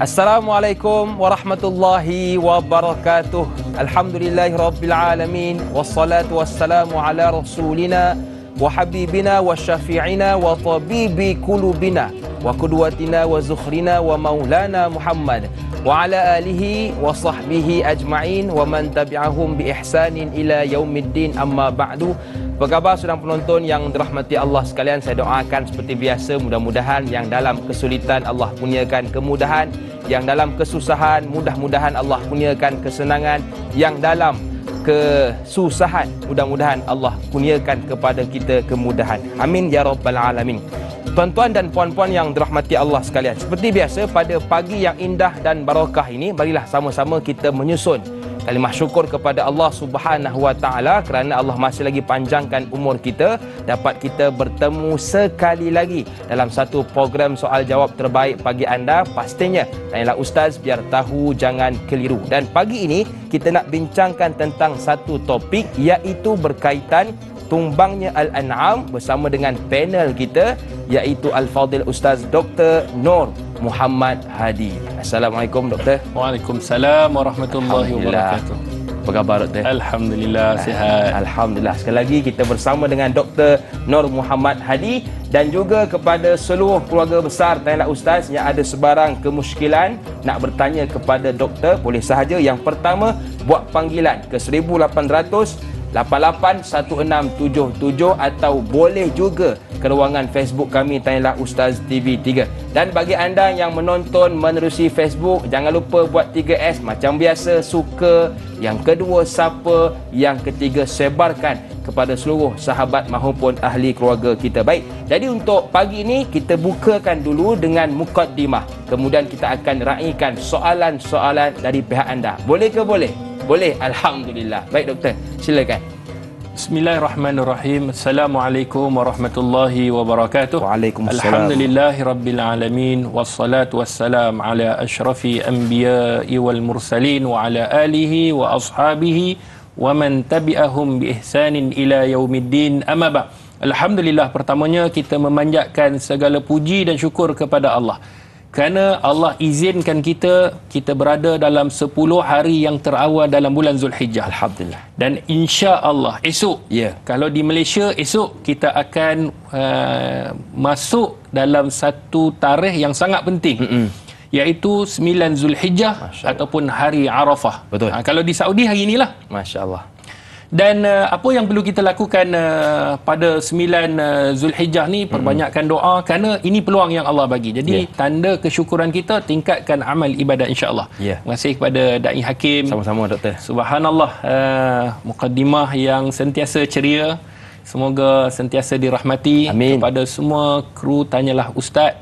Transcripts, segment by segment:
Assalamualaikum warahmatullahi wabarakatuh. Alhamdulillahirabbil alamin wassalatu wassalamu ala rasulina wa habibina wa syafi'ina wa tabibi qulubina wa qudwatina wa zukhrina wa maulana Muhammad wa ala alihi wa sahbihi ajma'in wa man tabi'ahum bi ihsanin ila yaumiddin, amma ba'du. Apa khabar sedang penonton yang dirahmati Allah sekalian? Saya doakan seperti biasa, mudah-mudahan yang dalam kesulitan Allah kurniakan kemudahan, yang dalam kesusahan mudah-mudahan Allah kurniakan kesenangan, yang dalam kesusahan mudah-mudahan Allah kurniakan kepada kita kemudahan. Amin ya rabbal alamin. Tuan-tuan dan puan-puan yang dirahmati Allah sekalian, seperti biasa pada pagi yang indah dan barakah ini, marilah sama-sama kita menyusun kalimah syukur kepada Allah Subhanahu wa taala kerana Allah masih lagi panjangkan umur kita, dapat kita bertemu sekali lagi dalam satu program soal jawab terbaik pagi anda. Pastinya tanyalah ustaz biar tahu jangan keliru. Dan pagi ini kita nak bincangkan tentang satu topik, iaitu berkaitan tumbangnya Al-An'am bersama dengan panel kita, iaitu Al-Fadil Ustaz Dr. Nur Muhammad Hadi. Assalamualaikum Doktor. Waalaikumsalam warahmatullahi wabarakatuh. Apa khabar Doktor? Alhamdulillah sihat. Alhamdulillah. Sekali lagi kita bersama dengan Dr. Nur Muhammad Hadi, dan juga kepada seluruh keluarga besar Tanyalah Ustaz yang ada sebarang kemusykilan nak bertanya kepada doktor, boleh sahaja. Yang pertama, buat panggilan ke 1800 881677 atau boleh juga ke ruangan Facebook kami Tanyalah Ustaz TV3. Dan bagi anda yang menonton menerusi Facebook, jangan lupa buat 3S macam biasa, suka, yang kedua siapa, yang ketiga sebarkan kepada seluruh sahabat maupun ahli keluarga kita. Baik, jadi untuk pagi ini kita bukakan dulu dengan mukaddimah, kemudian kita akan raikan soalan-soalan dari pihak anda. Boleh ke boleh? Boleh, alhamdulillah. Baik doktor, silakan. Bismillahirrahmanirrahim. Assalamualaikum warahmatullahi wabarakatuh. Waalaikumsalam. Alhamdulillahirabbil alamin wassalatu wassalam ala asyrafi anbiya'i wal mursalin wa ala alihi wa ashabihi wa man tabi'ahum bi ihsanin ila yaumiddin, amma ba'. Alhamdulillah, pertamanya kita memanjatkan segala puji dan syukur kepada Allah kerana Allah izinkan kita berada dalam 10 hari yang terawal dalam bulan Zulhijjah. Alhamdulillah. Dan insya-Allah esok, kalau di Malaysia esok kita akan masuk dalam satu tarikh yang sangat penting, iaitu 9 Zulhijjah ataupun hari Arafah. Betul. Kalau di Saudi hari inilah. Masya-Allah. Dan apa yang perlu kita lakukan pada 9 Zulhijjah ni, perbanyakkan doa kerana ini peluang yang Allah bagi. Jadi tanda kesyukuran kita, tingkatkan amal ibadat insya-Allah. Terima kasih kepada Da'i Hakim. Sama-sama doktor. Subhanallah, mukaddimah yang sentiasa ceria. Semoga sentiasa dirahmati. Amin. Kepada semua kru Tanyalah Ustaz,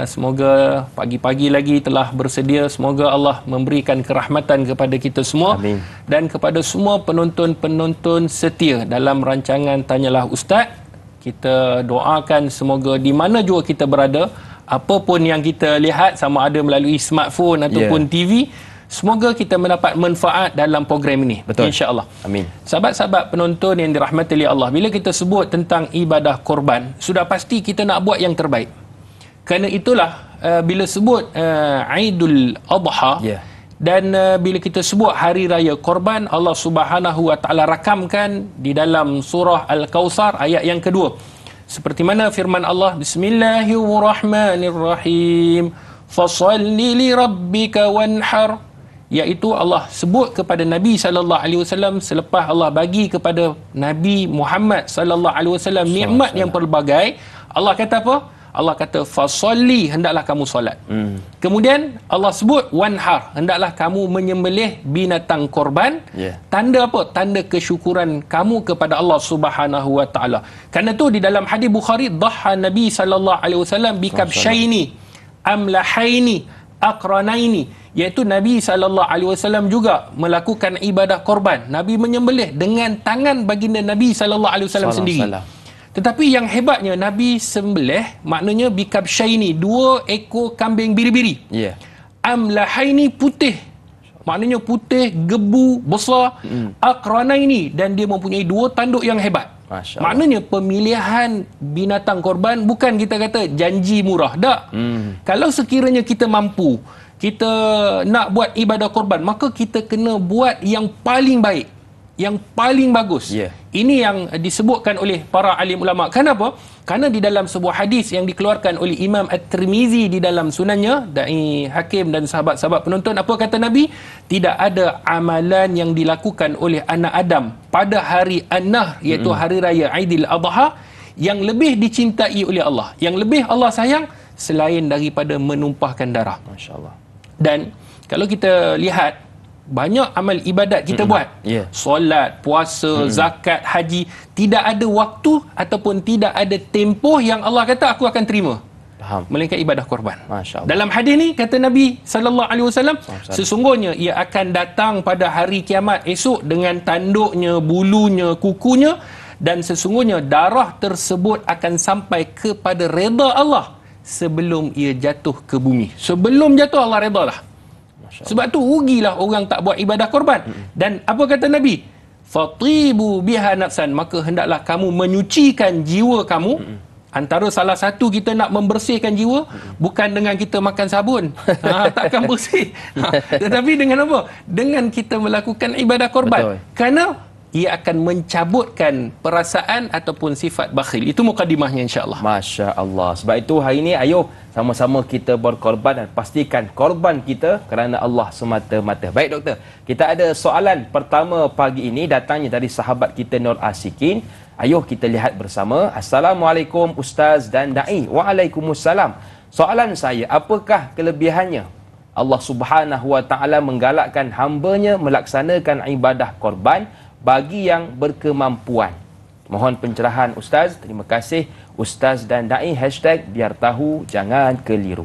semoga pagi-pagi lagi telah bersedia. Semoga Allah memberikan kerahmatan kepada kita semua. Amin. Dan kepada semua penonton-penonton setia dalam rancangan Tanyalah Ustaz, kita doakan semoga di mana jua kita berada, apapun yang kita lihat, sama ada melalui smartphone ataupun TV, semoga kita mendapat manfaat dalam program ini. Betul. InsyaAllah. Amin. Sahabat-sahabat penonton yang dirahmati oleh Allah, bila kita sebut tentang ibadah korban, sudah pasti kita nak buat yang terbaik. Kerana itulah bila sebut Aidul Adha, dan bila kita sebut hari raya korban, Allah Subhanahu wa taala rakamkan di dalam surah Al-Kautsar ayat yang kedua. Seperti mana firman Allah, Bismillahirrahmanirrahim, Fasalli li rabbika wanhar, iaitu Allah sebut kepada Nabi sallallahu alaihi wasallam selepas Allah bagi kepada Nabi Muhammad sallallahu alaihi wasallam nikmat yang pelbagai. Allah kata apa? Allah kata fasalli, hendaklah kamu solat. Kemudian Allah sebut wanhar, hendaklah kamu menyembelih binatang korban. Tanda apa? Tanda kesyukuran kamu kepada Allah Subhanahu wa taala. Karena tu di dalam hadis Bukhari, dhaha Nabi sallallahu alaihi wasallam bikabshaini amlahaini aqranaini, iaitu Nabi sallallahu alaihi wasallam juga melakukan ibadah korban. Nabi menyembelih dengan tangan baginda Nabi sallallahu alaihi wasallam sendiri. Tetapi yang hebatnya, Nabi sembelih maknanya bikabshaini, 2 ekor kambing biri-biri. Amlahaini, putih, maknanya putih, gebu, besar. Aqranaini, dan dia mempunyai 2 tanduk yang hebat. Masya Allah. Maknanya pemilihan binatang korban bukan kita kata janji murah. Tak. Kalau sekiranya kita mampu, kita nak buat ibadah korban, maka kita kena buat yang paling baik, yang paling bagus. Ini yang disebutkan oleh para alim ulama. Kenapa? Kerana di dalam sebuah hadis yang dikeluarkan oleh Imam At-Tirmizi di dalam sunannya, Dai Hakim dan sahabat-sahabat penonton, apa kata Nabi? Tidak ada amalan yang dilakukan oleh anak Adam pada hari An-Nahr, iaitu hari raya Aidil Adha, yang lebih dicintai oleh Allah, yang lebih Allah sayang selain daripada menumpahkan darah. Masya Allah. Dan kalau kita lihat banyak amal ibadat kita buat, solat, puasa, zakat, haji, tidak ada waktu ataupun tidak ada tempoh yang Allah kata aku akan terima. Faham. Melainkan ibadah korban. Masya Allah. Dalam hadis ni kata Nabi sallallahu alaihi wasallam, sesungguhnya ia akan datang pada hari kiamat esok dengan tanduknya, bulunya, kukunya, dan sesungguhnya darah tersebut akan sampai kepada redha Allah sebelum ia jatuh ke bumi. Sebelum jatuh Allah redha lah. Sebab tu rugilah orang tak buat ibadah korban. Dan apa kata Nabi? Fatibu biha nafsan, maka hendaklah kamu menyucikan jiwa kamu. Antara salah satu kita nak membersihkan jiwa bukan dengan kita makan sabun. Takkan bersih. Tetapi dengan apa? Dengan kita melakukan ibadah korban. Betul. Kerana ia akan mencabutkan perasaan ataupun sifat bakhil. Itu mukadimahnya insya-Allah. Masya Allah. Sebab itu hari ini ayo sama-sama kita berkorban dan pastikan korban kita kerana Allah semata-mata. Baik doktor, kita ada soalan pertama pagi ini datangnya dari sahabat kita Nur Ashikin. Ayuh kita lihat bersama. Assalamualaikum Ustaz dan Da'i. Waalaikumsalam. Soalan saya, apakah kelebihannya Allah Subhanahu Wa Taala menggalakkan hamba-Nya melaksanakan ibadah korban bagi yang berkemampuan? Mohon pencerahan Ustaz. Terima kasih Ustaz dan Da'i. #biar tahu jangan keliru.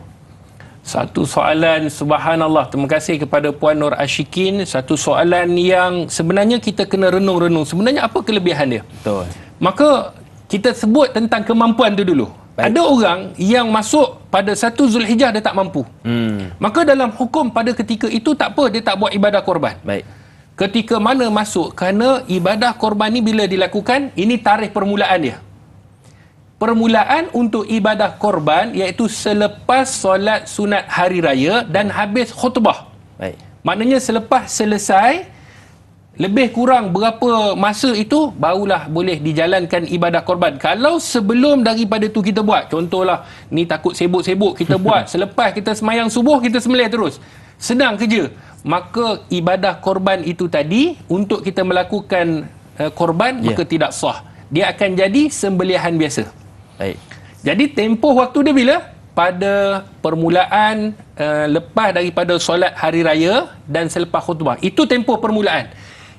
Satu soalan, subhanallah, terima kasih kepada Puan Nur Ashikin. Satu soalan yang sebenarnya kita kena renung-renung. Sebenarnya apa kelebihan dia? Betul. Maka kita sebut tentang kemampuan tu dulu. Baik. Ada orang yang masuk pada 1 Zulhijjah dia tak mampu. Maka dalam hukum pada ketika itu tak apa, dia tak buat ibadah korban. Baik. Ketika mana masuk, kerana ibadah korban ni bila dilakukan, ini tarikh permulaan dia. Permulaan untuk ibadah korban iaitu selepas solat sunat hari raya dan habis khutbah. Baik. Maknanya selepas selesai, lebih kurang berapa masa itu barulah boleh dijalankan ibadah korban. Kalau sebelum daripada tu kita buat, contohlah ni takut sibuk-sibuk kita buat, selepas kita semayang subuh kita sembelih terus, sedang kerja, maka ibadah korban itu tadi untuk kita melakukan korban maka tidak sah. Dia akan jadi sembelihan biasa. Baik. Jadi tempoh waktu dia bila? Pada permulaan lepas daripada solat hari raya dan selepas khutbah. Itu tempoh permulaan.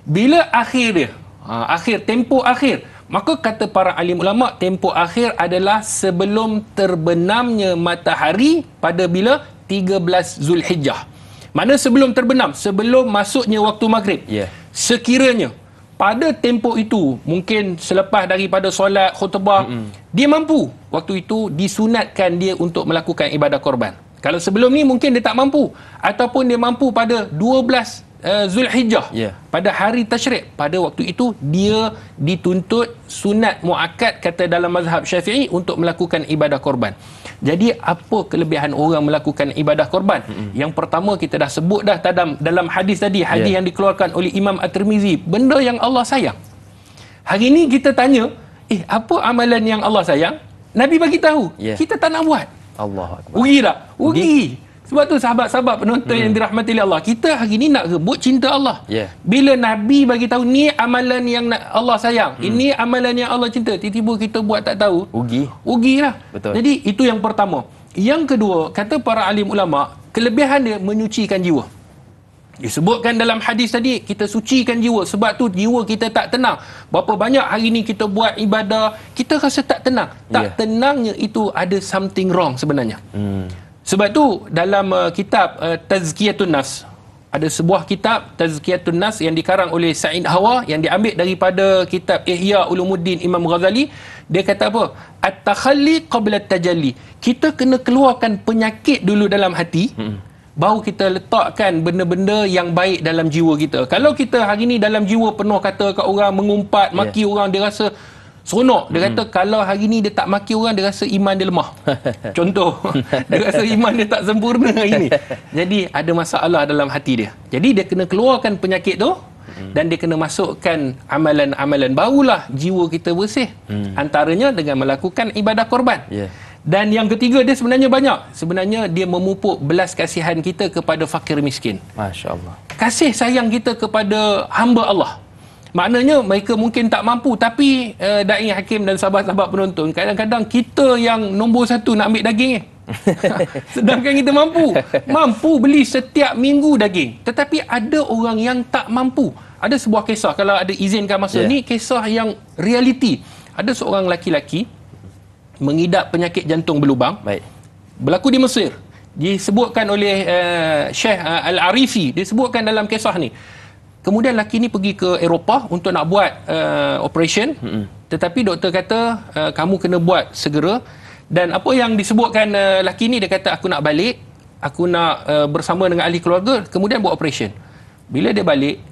Bila akhir dia, tempoh akhir, maka kata para alim ulama, tempoh akhir adalah sebelum terbenamnya matahari pada bila? 13 Zulhijjah. Mana sebelum terbenam? Sebelum masuknya waktu maghrib. Sekiranya pada tempoh itu, mungkin selepas daripada solat khutbah, dia mampu, waktu itu disunatkan dia untuk melakukan ibadah korban. Kalau sebelum ni mungkin dia tak mampu, ataupun dia mampu pada 12 Zulhijjah, pada hari tasyrik, pada waktu itu dia dituntut sunat muakkad kata dalam mazhab Syafi'i untuk melakukan ibadah korban. Jadi apa kelebihan orang melakukan ibadah korban? Yang pertama kita dah sebut dah dalam hadis tadi, hadis yang dikeluarkan oleh Imam At-Tirmizi, benda yang Allah sayang. Hari ini kita tanya, apa amalan yang Allah sayang? Nabi bagi tahu, kita tak nak buat. Allahu Akbar. Rugi tak? Rugi. Sebab tu sahabat-sahabat penonton yang dirahmati oleh Allah, kita hari ni nak rebut cinta Allah. Bila Nabi bagi tahu ni amalan yang Allah sayang, ini amalan yang Allah cinta, tiba-tiba kita buat tak tahu, rugilah. Betul. Jadi itu yang pertama. Yang kedua, kata para alim ulama, kelebihan dia menyucikan jiwa. Disebutkan dalam hadis tadi, kita sucikan jiwa. Sebab tu jiwa kita tak tenang. Berapa banyak hari ni kita buat ibadah, kita rasa tak tenang. Tak tenangnya itu ada something wrong sebenarnya. Sebab tu dalam kitab Tazkiyatun Nafs, ada sebuah kitab Tazkiyatun Nafs yang dikarang oleh Sa'id Hawa, yang diambil daripada kitab Ihya Ulumuddin Imam Ghazali. Dia kata apa? At-takhalli qabla at-tajalli. Kita kena keluarkan penyakit dulu dalam hati, baru kita letakkan benda-benda yang baik dalam jiwa kita. Kalau kita hari ni dalam jiwa penuh kata kat orang, mengumpat, maki orang, dia rasa seronok. Dia kata kalau hari ni dia tak maki orang, dia rasa iman dia lemah. Contoh, dia rasa iman dia tak sempurna hari ni. Jadi ada masalah dalam hati dia. Jadi dia kena keluarkan penyakit tu dan dia kena masukkan amalan-amalan, barulah jiwa kita bersih. Antaranya dengan melakukan ibadah korban. Dan yang ketiga, dia sebenarnya banyak. Sebenarnya dia memupuk belas kasihan kita kepada fakir miskin. Masya Allah. Kasih sayang kita kepada hamba Allah. Maknanya mereka mungkin tak mampu, tapi Da'i Hakim dan sahabat-sahabat penonton, kadang-kadang kita yang nombor satu nak ambil daging sedangkan kita mampu beli setiap minggu daging. Tetapi ada orang yang tak mampu. Ada sebuah kisah, kalau ada izinkan masa ni, kisah yang realiti. Ada seorang laki-laki mengidap penyakit jantung berlubang. Berlaku di Mesir. Disebutkan oleh Syekh Al-Arifi, disebutkan dalam kisah ni. Kemudian lelaki ni pergi ke Eropah untuk nak buat operation. Tetapi doktor kata kamu kena buat segera. Dan apa yang disebutkan lelaki ni, dia kata aku nak balik, aku nak bersama dengan ahli keluarga, kemudian buat operation. Bila dia balik,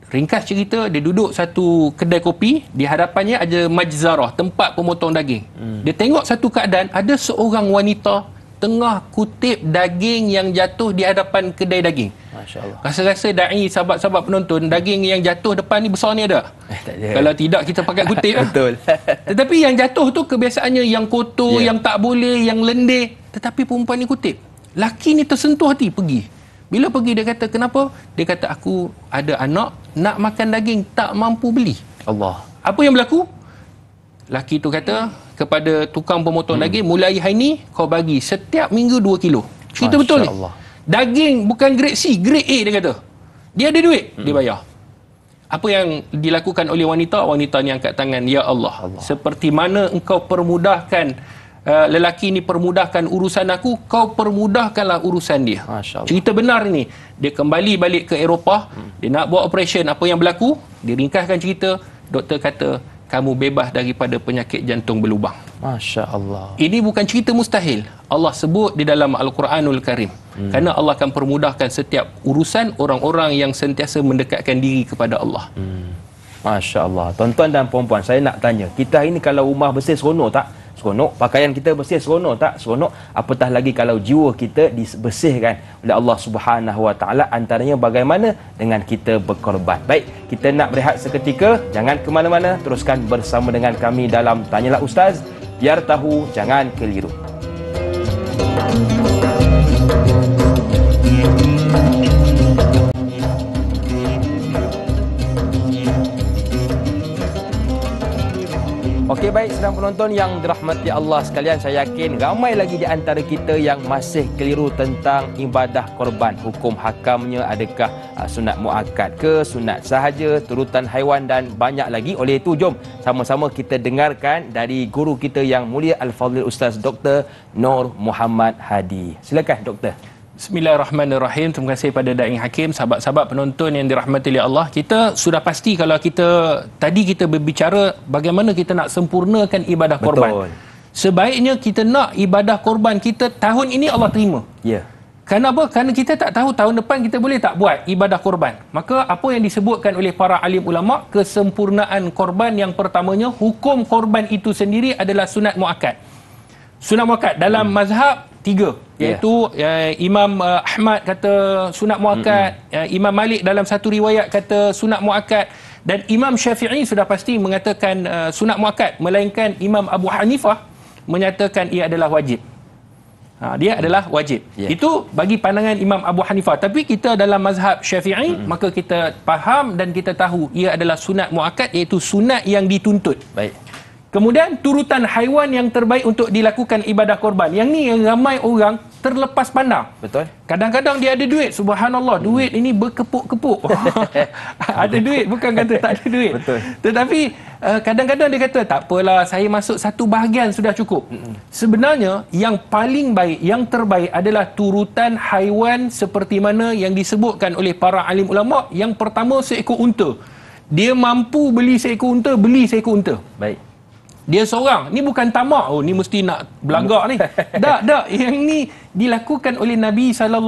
ringkas cerita, dia duduk satu kedai kopi, di hadapannya ada majzarah, tempat pemotong daging. Dia tengok satu keadaan, ada seorang wanita tengah kutip daging yang jatuh di hadapan kedai daging. Masya Allah. Rasa-rasa da'i, sahabat-sahabat penonton, daging yang jatuh depan ni besar ni ada? Tak ada. Kalau tidak, kita pakai kutip. Betul. Tetapi yang jatuh tu kebiasaannya yang kotor, yang tak boleh, yang lendir. Tetapi perempuan ni kutip. Laki ni tersentuh hati, pergi. Bila pergi, dia kata, kenapa? Dia kata, aku ada anak, nak makan daging, tak mampu beli. Allah. Apa yang berlaku? Laki tu kata kepada tukang pemotong daging, mulai hari ni kau bagi setiap minggu 2 kilo. Cerita betul ni. Daging bukan grade C, grade A, dia kata. Dia ada duit, dia bayar. Apa yang dilakukan oleh wanita? Wanita ni angkat tangan, ya Allah, seperti mana engkau permudahkan lelaki ni, permudahkan urusan aku, kau permudahkanlah urusan dia. Cerita benar ni. Dia kembali balik ke Eropah, dia nak buat operation. Apa yang berlaku? Dia ringkaskan cerita. Doktor kata, kamu bebas daripada penyakit jantung berlubang. Masya Allah. Ini bukan cerita mustahil. Allah sebut di dalam Al-Quranul Karim. Kerana Allah akan permudahkan setiap urusan orang-orang yang sentiasa mendekatkan diri kepada Allah. Masya Allah. Tuan-tuan dan puan-puan, saya nak tanya, kita hari ni kalau rumah bersih seronok tak? Seronok. Pakaian kita bersih seronok tak? Seronok. Apatah lagi kalau jiwa kita dibersihkan oleh Allah Subhanahu Wa Taala, antaranya bagaimana dengan kita berkorban. Baik, kita nak berehat seketika. Jangan ke mana-mana, teruskan bersama dengan kami dalam Tanyalah Ustaz, biar tahu jangan keliru. Okey, baik sedang penonton yang dirahmati Allah sekalian, saya yakin ramai lagi di antara kita yang masih keliru tentang ibadah korban. Hukum hakamnya, adakah sunat muakkad ke, sunat sahaja, turutan haiwan dan banyak lagi. Oleh itu, jom sama-sama kita dengarkan dari guru kita yang mulia Al-Fadhil Ustaz Dr. Nur Muhammad Hadi. Silakan Doktor. Bismillahirrahmanirrahim. Terima kasih pada Da'i Hakim, sahabat-sahabat penonton yang dirahmati oleh Allah. Kita sudah pasti kalau tadi kita berbicara bagaimana kita nak sempurnakan ibadah korban. Sebaiknya kita nak ibadah korban kita tahun ini Allah terima. Kenapa? Kerana kita tak tahu tahun depan kita boleh tak buat ibadah korban. Maka apa yang disebutkan oleh para alim ulama, kesempurnaan korban yang pertamanya, hukum korban itu sendiri adalah sunat muakkad. Sunat muakkad dalam mazhab 3, iaitu Imam Ahmad kata sunat muakkad, Imam Malik dalam satu riwayat kata sunat muakkad, dan Imam Syafi'i sudah pasti mengatakan sunat muakkad, melainkan Imam Abu Hanifah menyatakan ia adalah wajib. Dia adalah wajib. Itu bagi pandangan Imam Abu Hanifah. Tapi kita dalam mazhab Syafi'i, maka kita faham dan kita tahu ia adalah sunat muakkad, iaitu sunat yang dituntut. Baik. Kemudian turutan haiwan yang terbaik untuk dilakukan ibadah korban. Yang ni yang ramai orang terlepas pandang. Betul. Kadang-kadang dia ada duit, subhanallah, duit ini berkepuk-kepuk. Ada duit, bukan kata tak ada duit. Betul. Tetapi kadang-kadang dia kata tak apalah, saya masuk satu bahagian sudah cukup. Sebenarnya yang paling baik, yang terbaik adalah turutan haiwan seperti mana yang disebutkan oleh para alim ulama. Yang pertama, seekor unta. Dia mampu beli seekor unta, beli seekor unta. Baik. Dia seorang. Ni bukan tamak. Oh, ni mesti nak belagak ni. Tak. Yang ni dilakukan oleh Nabi SAW.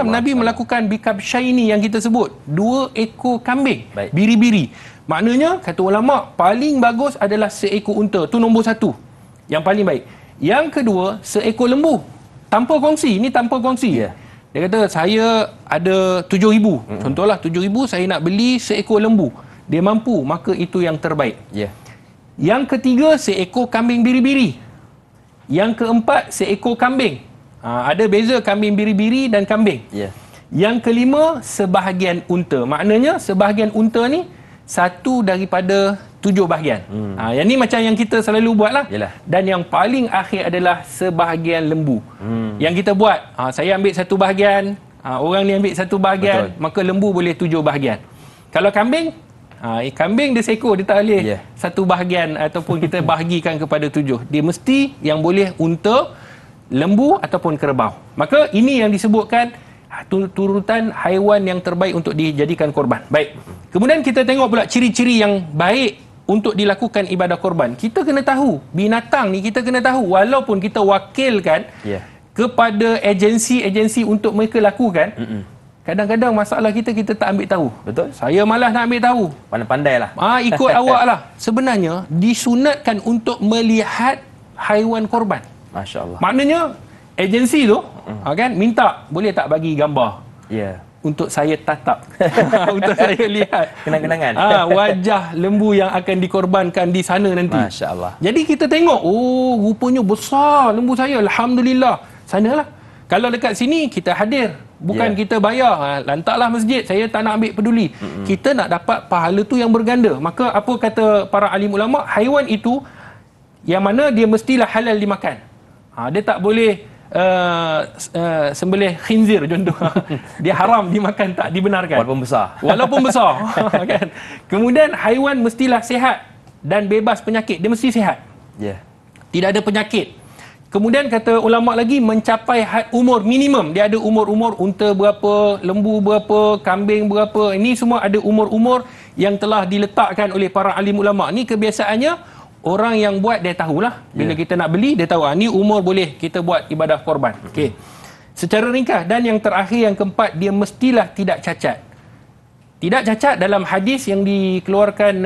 Nabi melakukan bikabsyaini yang kita sebut. 2 ekor kambing. Baik. Biri-biri. Maknanya, kata ulama, paling bagus adalah seekor unta. Tu nombor 1. Yang paling baik. Yang kedua, seekor lembu. Tanpa kongsi. Ini tanpa kongsi. Yeah. Dia kata, saya ada 7,000. Contohlah, 7,000 saya nak beli seekor lembu. Dia mampu, maka itu yang terbaik. Ya. Yang ketiga, seekor kambing biri-biri. Yang keempat, seekor kambing. Ada beza kambing biri-biri dan kambing. Ya. Yang kelima, sebahagian unta. Maknanya, sebahagian unta ni, 1 daripada 7 bahagian. Yang ni macam yang kita selalu buat lah. Yalah. Dan yang paling akhir adalah sebahagian lembu. Yang kita buat, saya ambil 1 bahagian, orang ni ambil 1 bahagian, betul, maka lembu boleh 7 bahagian. Kalau kambing, kambing dia seekor, dia tak boleh 1 bahagian ataupun kita bahagikan kepada 7. Dia mesti yang boleh unta, lembu ataupun kerbau. Maka ini yang disebutkan turutan haiwan yang terbaik untuk dijadikan korban. Baik. Kemudian kita tengok pula ciri-ciri yang baik untuk dilakukan ibadah korban. Kita kena tahu, binatang ni kita kena tahu, walaupun kita wakilkan kepada agensi-agensi untuk mereka lakukan, kadang-kadang masalah kita tak ambil tahu. Betul. Saya malas nak ambil tahu. Pandai-pandai lah. Ikut awak lah. Sebenarnya disunatkan untuk melihat haiwan korban. Masya Allah. Maknanya agensi tu kan minta, boleh tak bagi gambar? Ya. Untuk saya tatap. Untuk saya lihat Kenang-kenangan. wajah lembu yang akan dikorbankan di sana nanti. Masya Allah. Jadi kita tengok, oh rupanya besar lembu saya. Alhamdulillah. Sanalah. Kalau dekat sini kita hadir, bukan kita bayar. Lantaklah masjid, saya tak nak ambil peduli. Kita nak dapat pahala tu yang berganda. Maka apa kata para alim ulama, haiwan itu yang mana dia mestilah halal dimakan. Dia tak boleh sembelih khinzir contoh. Dia haram dimakan, tak dibenarkan. Walaupun besar. Kan? Kemudian haiwan mestilah sihat dan bebas penyakit. Dia mesti sihat. Tidak ada penyakit. Kemudian kata ulama lagi, mencapai had umur minimum. Dia ada umur-umur, unta berapa, lembu berapa, kambing berapa. Ini semua ada umur-umur yang telah diletakkan oleh para alim ulama. Ni kebiasaannya orang yang buat dia tahulah. Bila kita nak beli, dia tahu ni umur boleh kita buat ibadah korban. Okey. Secara ringkas. Dan yang terakhir, yang keempat, dia mestilah tidak cacat. Tidak cacat dalam hadis yang dikeluarkan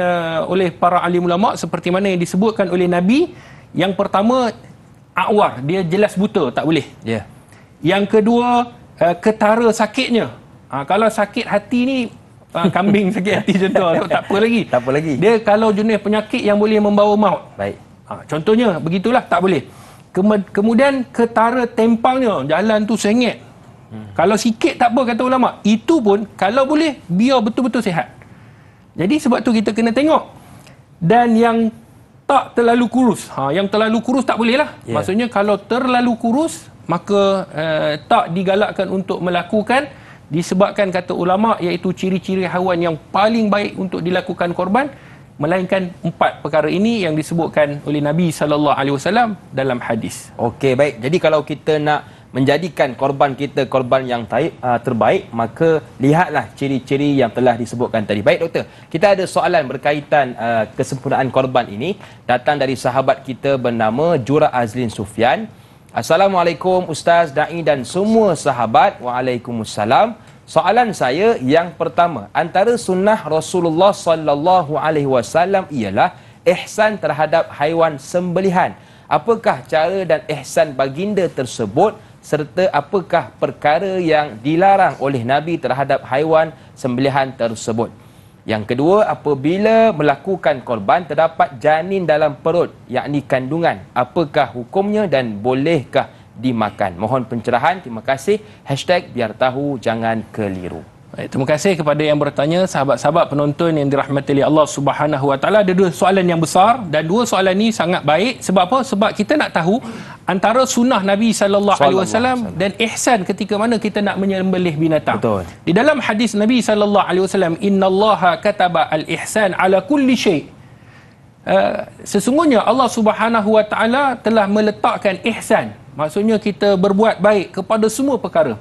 oleh para alim ulama seperti mana yang disebutkan oleh Nabi. Yang pertama, awar, dia jelas buta, tak boleh. Yang kedua, ketara sakitnya. Kalau sakit hati ni, kambing sakit hati contoh, tak apa lagi. Dia kalau jenis penyakit yang boleh membawa maut. Baik. Contohnya begitulah, tak boleh. Kemudian ketara tempangnya, jalan tu sengit. Kalau sikit tak apa kata ulama. Itu pun kalau boleh biar betul-betul sihat. Jadi sebab tu kita kena tengok. Dan yang tak terlalu kurus. Yang terlalu kurus tak boleh lah. Maksudnya kalau terlalu kurus, maka tak digalakkan untuk melakukan, disebabkan kata ulama iaitu ciri-ciri haiwan yang paling baik untuk dilakukan korban, melainkan 4 perkara ini yang disebutkan oleh Nabi SAW dalam hadis. Okey, baik. Jadi kalau kita nak menjadikan korban kita korban yang terbaik, maka lihatlah ciri-ciri yang telah disebutkan tadi. Baik doktor, kita ada soalan berkaitan kesempurnaan korban ini, datang dari sahabat kita bernama Jura Azlin Sufyan. Assalamualaikum Ustaz, Da'i dan semua sahabat. Waalaikumsalam. Soalan saya yang pertama, antara sunnah Rasulullah SAW ialah ihsan terhadap haiwan sembelihan. Apakah cara dan ihsan baginda tersebut, serta apakah perkara yang dilarang oleh Nabi terhadap haiwan sembelihan tersebut? Yang kedua, apabila melakukan korban terdapat janin dalam perut, yakni kandungan, apakah hukumnya dan bolehkah dimakan? Mohon pencerahan. Terima kasih. #biar tahu jangan keliru. Baik, terima kasih kepada yang bertanya, sahabat-sahabat penonton yang dirahmati oleh Allah Subhanahu Wa Taala. Ada 2 soalan yang besar dan 2 soalan ni sangat baik. Sebab apa? Sebab kita nak tahu antara sunnah Nabi SAW dan ihsan ketika mana kita nak menyembelih binatang. Betul. Di dalam hadis Nabi SAW, innallaha kataba al-ihsan ala kulli syai'. Sesungguhnya Allah Subhanahu Wa Taala telah meletakkan ihsan. Maksudnya kita berbuat baik kepada semua perkara.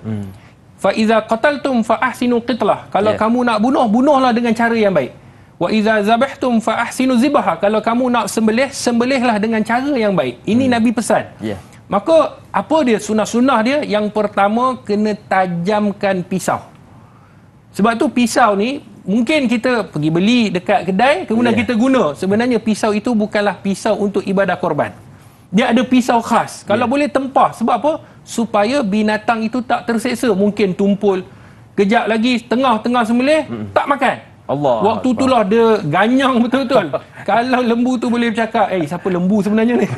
Fa iza qataltum fa ahsinu qitlah. Kalau kamu nak bunuh, bunuhlah dengan cara yang baik. Wa idza zabahtum fa ahsinu zibaha. Kalau kamu nak sembelih, sembelihlah dengan cara yang baik. Ini Nabi pesan. Maka apa dia sunnah-sunnah dia? Yang pertama, kena tajamkan pisau. Sebab tu pisau ni mungkin kita pergi beli dekat kedai, kemudian kita guna. Sebenarnya pisau itu bukanlah pisau untuk ibadah korban. Dia ada pisau khas. Kalau boleh tempah. Sebab apa? Supaya binatang itu tak terseksa. Mungkin tumpul. Kejap lagi tengah-tengah sembelih, tak makan. Allah Waktu Akbar. itulah dia ganyang betul-betul. Kalau lembu tu boleh bercakap, siapa lembu sebenarnya ni?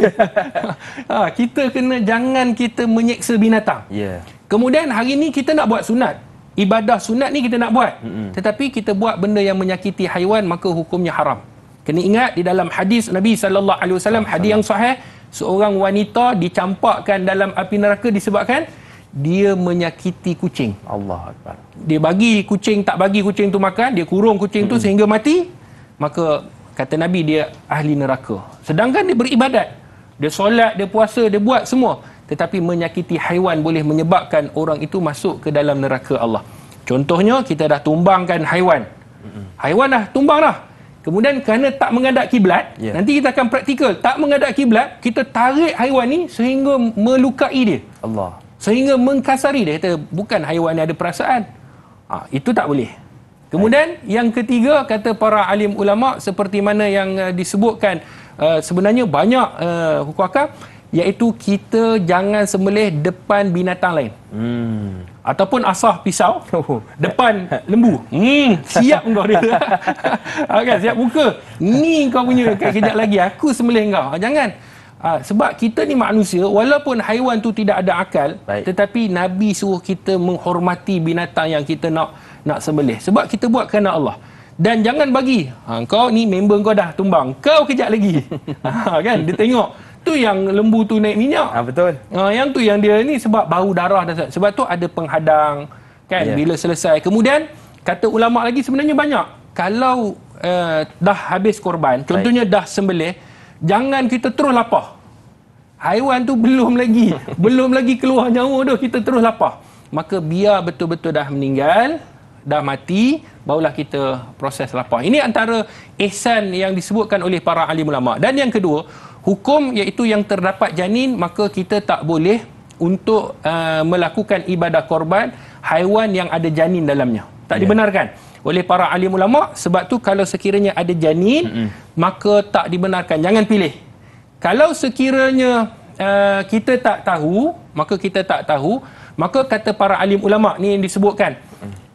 Kita kena, jangan kita menyeksa binatang. Kemudian hari ni kita nak buat sunat. Ibadah sunat ni kita nak buat. Tetapi kita buat benda yang menyakiti haiwan, maka hukumnya haram. Kena ingat di dalam hadis Nabi SAW, hadis yang sahih, seorang wanita dicampakkan dalam api neraka disebabkan dia menyakiti kucing. Allah Akbar. Dia bagi kucing, tak bagi kucing tu makan, dia kurung kucing tu sehingga mati, maka kata Nabi dia ahli neraka. Sedangkan dia beribadat, dia solat, dia puasa, dia buat semua, tetapi menyakiti haiwan boleh menyebabkan orang itu masuk ke dalam neraka Allah. Contohnya, kita dah tumbangkan haiwan. Haiwan dah tumbang dah. Kemudian kerana tak menghadap kiblat, nanti kita akan praktikal, tak menghadap kiblat, kita tarik haiwan ni sehingga melukai dia. Allah. Sehingga mengkasari dia. Kata bukan haiwan yang ada perasaan. Itu tak boleh. Kemudian yang ketiga, kata para alim ulama, seperti mana yang disebutkan, sebenarnya banyak hukum akal, iaitu kita jangan sembelih depan binatang lain. Ataupun asah pisau depan lembu. Siap kau dia. Kan, siap muka. Ni kau punya, kejap lagi aku sembelih kau. Jangan. Sebab kita ni manusia, walaupun haiwan tu tidak ada akal, tetapi Nabi suruh kita menghormati binatang yang kita nak sembelih. Sebab kita buat kerana Allah. Dan jangan bagi, kau ni member kau dah tumbang, kau kejap lagi. Kan, dia tengok tu yang lembu tu naik minyak. Betul. Yang tu yang dia ni sebab bau darah dan sebab tu ada penghadang kan, bila selesai. Kemudian kata ulama lagi sebenarnya banyak. Kalau dah habis korban, contohnya dah sembelih, jangan kita terus lapar. Haiwan tu belum lagi keluar nyawa dah, kita terus lapar. Maka biar betul-betul dah meninggal, dah mati, barulah kita proses lapar. Ini antara ihsan yang disebutkan oleh para alim ulama. Dan yang kedua, hukum iaitu yang terdapat janin, maka kita tak boleh untuk melakukan ibadah korban haiwan yang ada janin dalamnya. Tak dibenarkan oleh para alim ulama. Sebab tu kalau sekiranya ada janin, maka tak dibenarkan. Jangan pilih. Kalau sekiranya kita tak tahu, maka kata para alim ulama ni yang disebutkan,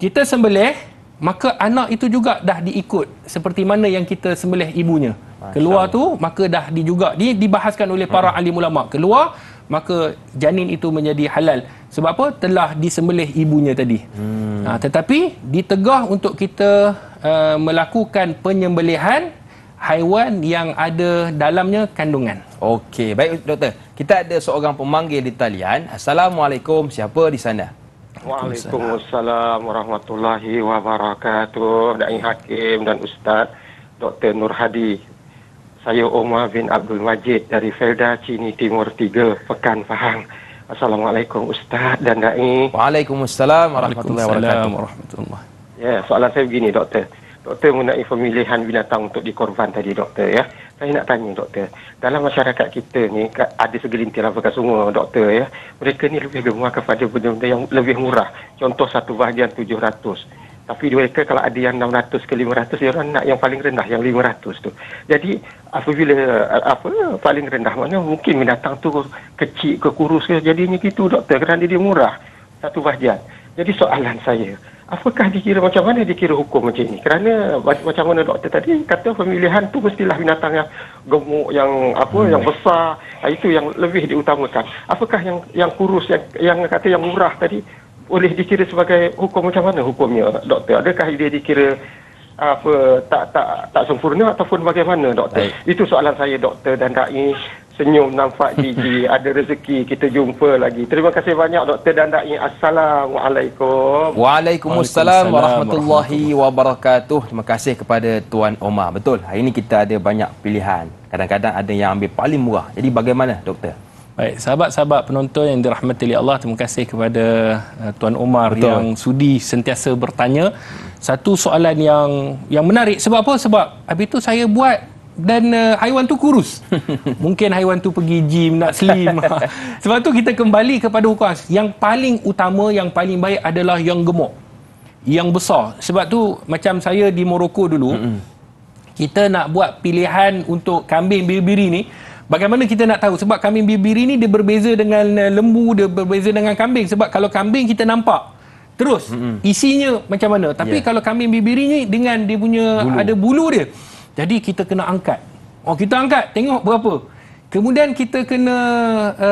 kita sembelih, maka anak itu juga dah diikut seperti mana yang kita sembelih ibunya. Keluar tu, maka dah dibahaskan oleh para alim ulama. Keluar, maka janin itu menjadi halal. Sebab apa? Telah disembelih ibunya tadi. Tetapi ditegah untuk kita melakukan penyembelihan haiwan yang ada dalamnya kandungan. Okey, baik doktor. Kita ada seorang pemanggil di talian. Assalamualaikum, siapa di sana? Waalaikumsalam warahmatullahi wabarakatuh. Da'i Hakim dan Ustaz Dr. Nur Hadi. Saya Omar bin Abdul Majid dari Felda Cini Timur 3, Pekan Pahang. Assalamualaikum Ustaz dan Da'i. Waalaikumsalam warahmatullahi wabarakatuh. Ya, soalan saya begini doktor. Doktor mengenai pemilihan binatang untuk dikorban tadi doktor ya. Saya nak tanya doktor, dalam masyarakat kita ni ada segelintir apakah semua doktor ya. Mereka ni lebih gemar kepada benda-benda yang lebih murah. Contoh satu bahagian 700. Tapi mereka kalau ada yang 600 ke 500, dia orang nak yang paling rendah yang 500 tu. Jadi apabila paling rendah, mana mungkin binatang tu kecil ke kurus ke, jadinya gitu doktor, kerana dia murah satu bahagian. Jadi soalan saya, apakah dikira, macam mana dikira hukum macam ini? Kerana macam mana doktor tadi kata pemilihan tu mestilah binatang yang gemuk, yang yang besar, itu yang lebih diutamakan. Apakah yang kurus, yang kata yang murah tadi boleh dikira sebagai hukum, macam mana hukumnya doktor? Adakah dia dikira tak sempurna ataupun bagaimana doktor? Itu soalan saya doktor dan Da'i. Senyum nampak gigi, ada rezeki kita jumpa lagi. Terima kasih banyak doktor dan Da'i. Assalamualaikum. Waalaikumsalam warahmatullahi wabarakatuh. Terima kasih kepada Tuan Omar. Betul, hari ini kita ada banyak pilihan. Kadang-kadang ada yang ambil paling murah. Jadi bagaimana doktor? Baik, sahabat-sahabat penonton yang dirahmati oleh Allah, terima kasih kepada Tuan Omar. Betul. Yang sudi sentiasa bertanya. Satu soalan yang menarik. Sebab apa? Sebab habis tu saya buat dan haiwan tu kurus. Mungkin haiwan tu pergi gym nak slim. Sebab tu kita kembali kepada hukum. Yang paling utama, yang paling baik adalah yang gemuk, yang besar. Sebab tu macam saya di Morocco dulu, kita nak buat pilihan untuk kambing biri-biri ni. Bagaimana kita nak tahu? Sebab kambing biri ni dia berbeza dengan lembu, dia berbeza dengan kambing. Sebab kalau kambing kita nampak terus isinya macam mana. Tapi kalau kambing biri ni dengan dia punya bulu. Ada bulu dia. Jadi kita kena angkat. Kita angkat, tengok berapa. Kemudian kita kena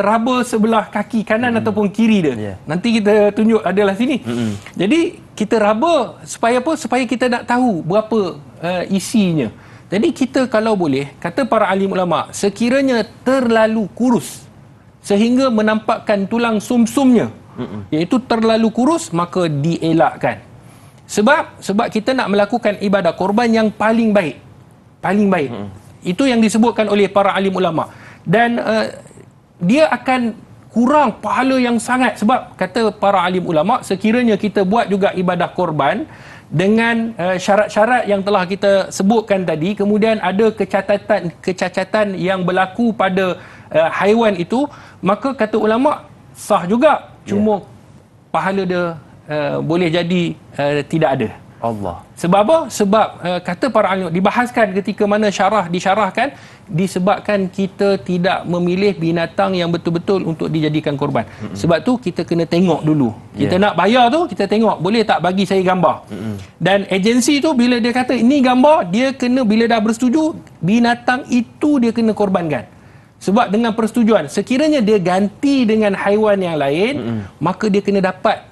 raba sebelah kaki kanan ataupun kiri dia. Nanti kita tunjuk adalah sini. Jadi kita raba supaya apa? Supaya kita nak tahu berapa isinya. Jadi kita kalau boleh, kata para alim ulama, sekiranya terlalu kurus sehingga menampakkan tulang sumsumnya, iaitu terlalu kurus, maka dielakkan. Sebab kita nak melakukan ibadah korban yang paling baik. Paling baik. Itu yang disebutkan oleh para alim ulama. Dan dia akan kurang pahala yang sangat. Sebab kata para alim ulama, sekiranya kita buat juga ibadah korban dengan syarat-syarat yang telah kita sebutkan tadi, kemudian ada kecacatan yang berlaku pada haiwan itu, maka kata ulama sah juga, cuma pahala dia boleh jadi tidak ada. Allah. Sebab apa? Sebab kata para ulama, dibahaskan ketika mana disyarahkan, disebabkan kita tidak memilih binatang yang betul-betul untuk dijadikan korban. Sebab tu kita kena tengok dulu. Kita nak bayar tu, kita tengok boleh tak bagi saya gambar. Dan agensi tu bila dia kata ini gambar, dia kena, bila dah bersetuju, binatang itu dia kena korbankan. Sebab dengan persetujuan, sekiranya dia ganti dengan haiwan yang lain, maka dia kena dapat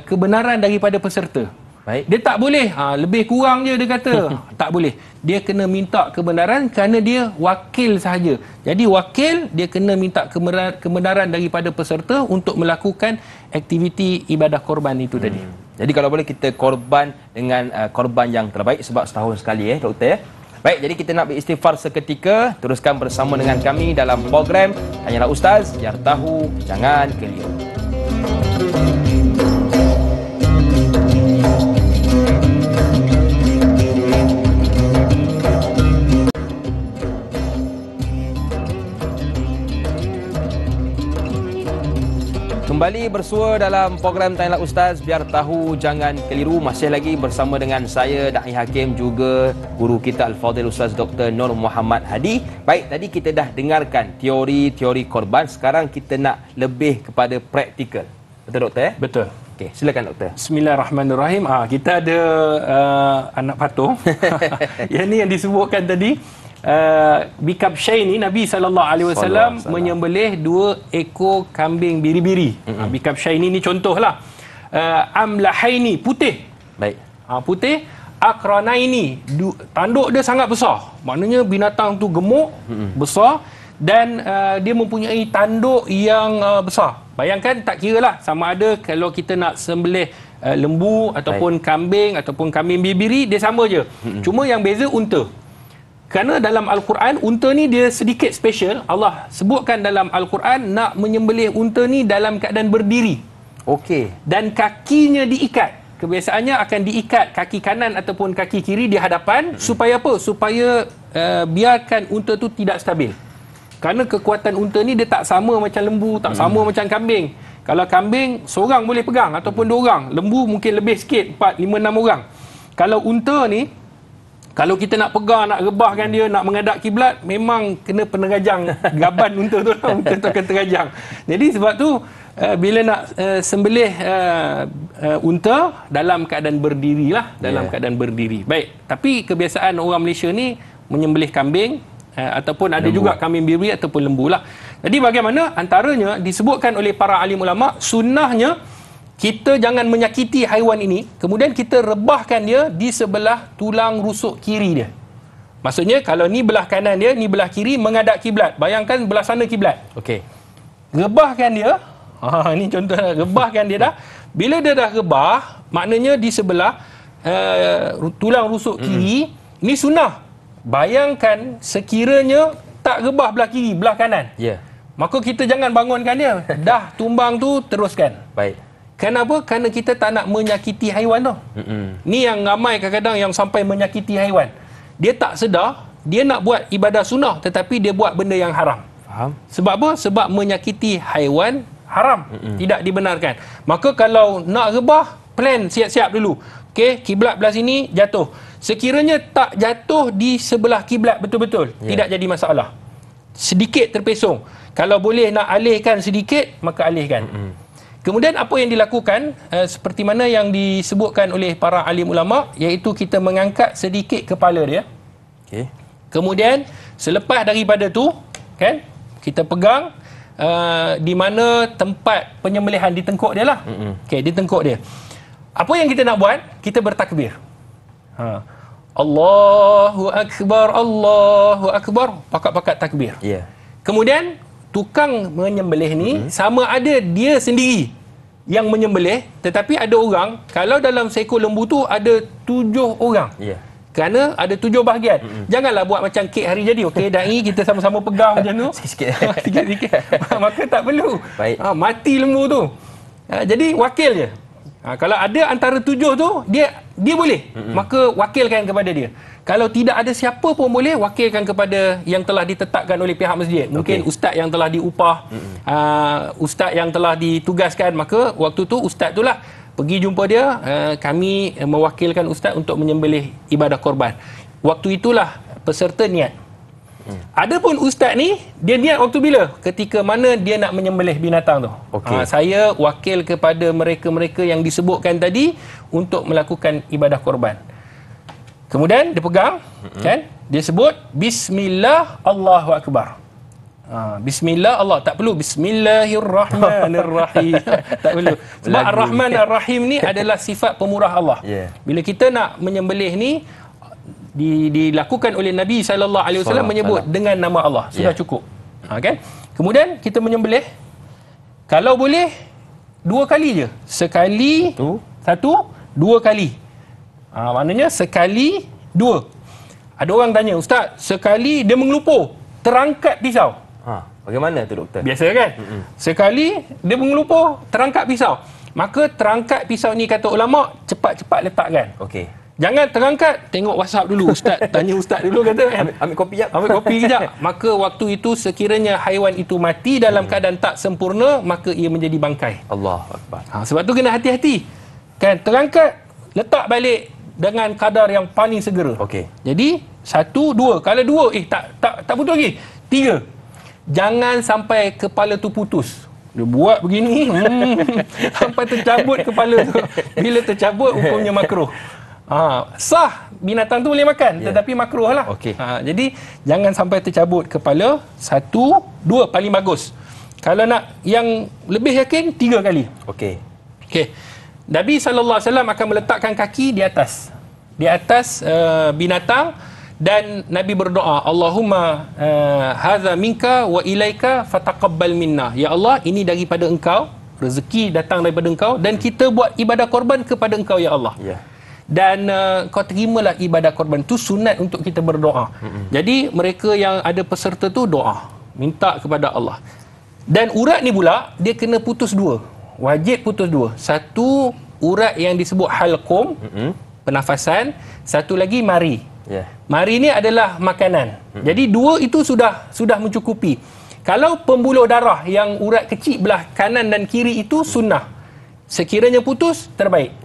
kebenaran daripada peserta. Baik. Dia tak boleh lebih kurang je dia kata. Tak boleh. Dia kena minta kebenaran kerana dia wakil sahaja. Jadi wakil dia kena minta kebenaran daripada peserta untuk melakukan aktiviti ibadah korban itu tadi. Jadi kalau boleh kita korban dengan korban yang terbaik, sebab setahun sekali doktor. Baik, jadi kita nak beristighfar seketika. Teruskan bersama dengan kami dalam program Tanyalah Ustaz, biar tahu jangan keliru. Kembali bersua dalam program Tanyalah Ustaz, biar tahu jangan keliru. Masih lagi bersama dengan saya, Da'i Hakim, juga guru kita Al-Fadhil Ustaz Dr. Nur Muhammad Hadi. Baik, tadi kita dah dengarkan teori korban. Sekarang kita nak lebih kepada praktikal. Betul doktor? Betul. Okey, silakan doktor. Bismillahirrahmanirrahim. Kita ada anak patung. Yang ni yang disebutkan tadi. Bikabsyain ni Nabi SAW menyembelih 2 ekor kambing biri-biri. Bikabsyain ni contohlah. Amlahaini, putih. Baik. Putih. Akranaini, tanduk dia sangat besar. Maknanya binatang tu gemuk, besar, dan dia mempunyai tanduk yang besar. Bayangkan, tak kira lah sama ada kalau kita nak sembelih lembu ataupun kambing ataupun kambing biri, dia sama je. Cuma yang beza unta. Kerana dalam Al-Quran, unta ni dia sedikit special. Allah sebutkan dalam Al-Quran nak menyembelih unta ni dalam keadaan berdiri. Okey. Dan kakinya diikat. Kebiasaannya akan diikat kaki kanan ataupun kaki kiri di hadapan. Supaya apa? Supaya biarkan unta tu tidak stabil. Kerana kekuatan unta ni dia tak sama macam lembu, tak sama macam kambing. Kalau kambing, seorang boleh pegang ataupun 2 orang. Lembu mungkin lebih sikit, 4, 5, 6 orang. Kalau unta ni, kalau kita nak pegang, nak rebahkan dia, nak menghadap kiblat, memang kena penerajang gaban unta tu lah. Unta tu akan terajang. Jadi sebab tu bila nak sembelih unta dalam keadaan berdiri lah. Dalam keadaan berdiri. Baik. Tapi kebiasaan orang Malaysia ni menyembelih kambing ataupun ada juga kambing biri ataupun lembu lah. Jadi bagaimana? Antaranya disebutkan oleh para alim ulama, sunnahnya kita jangan menyakiti haiwan ini, kemudian kita rebahkan dia di sebelah tulang rusuk kiri dia. Maksudnya kalau ni belah kanan dia, ni belah kiri menghadap kiblat. Bayangkan belah sana kiblat. Okey. Rebahkan dia. Ini contoh, rebahkan dia dah. Bila dia dah rebah, maknanya di sebelah tulang rusuk kiri, ni sunnah. Bayangkan sekiranya tak rebah belah kiri, belah kanan. Ya. maka kita jangan bangunkan dia. Dah tumbang tu, teruskan. Baik. Kenapa? Kerana kita tak nak menyakiti haiwan tu. Ni yang ramai kadang-kadang yang sampai menyakiti haiwan. Dia tak sedar, dia nak buat ibadah sunnah tetapi dia buat benda yang haram. Faham? Sebab apa? Sebab menyakiti haiwan haram. Tidak dibenarkan. Maka kalau nak rebah, plan siap-siap dulu. Okey, kiblat belah sini jatuh. Sekiranya tak jatuh di sebelah kiblat betul-betul, tidak jadi masalah. Sedikit terpesong. Kalau boleh nak alihkan sedikit, maka alihkan. Kemudian apa yang dilakukan, seperti mana yang disebutkan oleh para alim ulama, iaitu kita mengangkat sedikit kepala dia. Okey. Kemudian selepas daripada tu, kan, kita pegang di mana tempat penyembelihan di tengkuk dia lah. Okey, di tengkuk dia. Apa yang kita nak buat? Kita bertakbir. Allahu Akbar, Allahu Akbar. Pakat-pakat takbir. Ya. Kemudian tukang menyembelih ni sama ada dia sendiri yang menyembelih, tetapi ada orang, kalau dalam seekor lembu tu ada 7 orang. Ya. Kerana ada 7 bahagian. Janganlah buat macam kek hari jadi. Okey, dai kita sama-sama pegang macam tu. Sikit-sikit. Sikit-sikit. Maka tak perlu. Baik. Mati lembu tu. Jadi wakil je. Kalau ada antara 7 tu, dia boleh. Maka wakilkan kepada dia. Kalau tidak ada siapa pun boleh, wakilkan kepada yang telah ditetapkan oleh pihak masjid. Mungkin ustaz yang telah diupah, ustaz yang telah ditugaskan. Maka waktu tu ustaz tu lah pergi jumpa dia, kami mewakilkan ustaz untuk menyembelih ibadah korban. Waktu itulah peserta niat. Adapun ustaz ni, dia niat waktu bila? Ketika mana dia nak menyembelih binatang tu. Okey. Saya wakil kepada mereka-mereka yang disebutkan tadi untuk melakukan ibadah korban. Kemudian dia pegang, kan? Dia sebut Bismillah, Allahu Akbar. Bismillah, Allah. Tak perlu Bismillahirrahmanirrahim. Tak perlu. Sebab Ar-Rahman Ar-Rahim ni adalah sifat pemurah Allah. Bila kita nak menyembelih ni, dilakukan oleh Nabi SAW menyebut dengan nama Allah. Sudah cukup. Kan? Kemudian kita menyembelih, kalau boleh 2 kali je. Sekali, 1, 2 kali. Maknanya sekali 2. Ada orang tanya, Ustaz, sekali dia mengelupur, terangkat pisau. Bagaimana tu doktor? Biasa kan? Sekali dia mengelupur, terangkat pisau. Maka terangkat pisau ni kata ulama, cepat-cepat letakkan. Okey. Jangan terangkat, tengok WhatsApp dulu. Ustaz, tanya ustaz dulu kata kan. Ambil kopi jap. Ambil kopi kejap. Maka waktu itu sekiranya haiwan itu mati dalam keadaan tak sempurna, maka ia menjadi bangkai. Allahu Akbar. Sebab tu kena hati-hati. Kan, terangkat, letak balik dengan kadar yang paling segera. Okey. Jadi 1, 2. Kalau 2, tak putus lagi. 3. Jangan sampai kepala tu putus. Dia buat begini sampai tercabut kepala tu. Bila tercabut, hukumnya makruh. Sah binatang tu boleh makan, tetapi makruh lah. Okey. Jadi jangan sampai tercabut kepala. 1, 2 paling bagus. Kalau nak yang lebih yakin, 3 kali. Okey. Nabi SAW akan meletakkan kaki di atas binatang, dan Nabi berdoa, Allahumma hadza minka wa ilaika fataqabbal minna. Ya Allah, ini daripada engkau, rezeki datang daripada engkau, dan kita buat ibadah korban kepada engkau ya Allah. Dan kau terimalah ibadah korban. Itu sunat untuk kita berdoa. Jadi mereka yang ada peserta tu doa, minta kepada Allah. Dan urat ni pula dia kena putus 2. Wajib putus 2. Satu urat yang disebut halqum, pernafasan. Satu lagi mari. Mari ni adalah makanan. Jadi 2 itu sudah mencukupi. Kalau pembuluh darah yang urat kecil belah kanan dan kiri itu sunnah. Sekiranya putus, terbaik.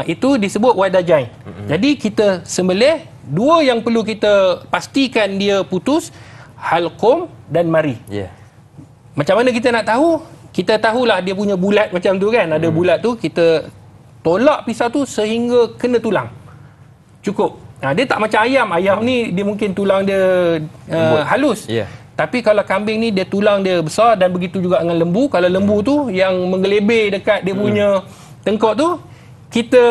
Itu disebut wadajain. Jadi kita sembelih, 2 yang perlu kita pastikan dia putus, halqum dan mari. Macam mana kita nak tahu? Kita tahulah dia punya bulat macam tu kan. Ada bulat tu, kita tolak pisau tu sehingga kena tulang. Cukup. Dia tak macam ayam. Ayam ni dia mungkin tulang dia halus. Tapi kalau kambing ni dia tulang dia besar, dan begitu juga dengan lembu. Kalau lembu tu yang menggelebih dekat dia punya tengkok tu, kita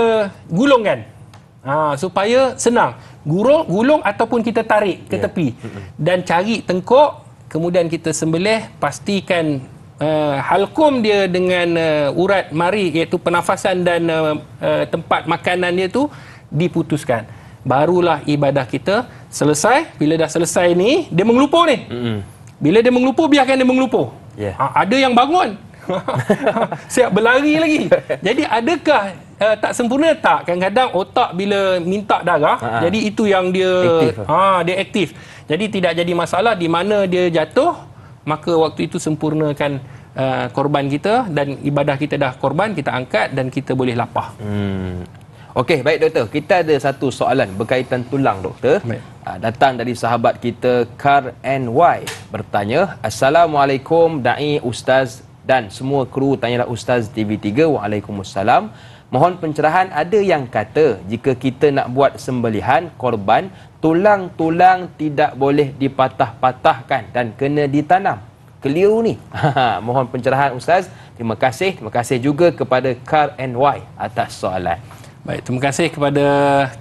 gulungkan. Supaya senang. Gulung ataupun kita tarik ke tepi. Dan cari tengkok, kemudian kita sembelih, pastikan halqum dia dengan urat mari, iaitu pernafasan dan tempat makanan dia tu diputuskan. Barulah ibadah kita selesai. Bila dah selesai ni, dia mengelupur ni. Bila dia mengelupur, biarkan dia mengelupur. Yeah. Ada yang bangun. Siap berlari lagi. Jadi adakah tak sempurna? Tak. Kadang-kadang otak bila minta darah, jadi itu yang dia aktif. Dia aktif. Jadi tidak jadi masalah di mana dia jatuh, maka waktu itu sempurnakan korban kita, dan ibadah kita dah korban, kita angkat dan kita boleh lapah. Okey, baik doktor. Kita ada satu soalan berkaitan tulang, doktor. Datang dari sahabat kita Kar NY bertanya, Assalamualaikum Da'i, Ustaz dan semua kru Tanyalah Ustaz TV3. Waalaikumsalam. Mohon pencerahan, ada yang kata jika kita nak buat sembelihan korban, tulang-tulang tidak boleh dipatah-patahkan dan kena ditanam. Keliru ni. Mohon pencerahan Ustaz. Terima kasih juga kepada Kar NY atas soalan. Baik, terima kasih kepada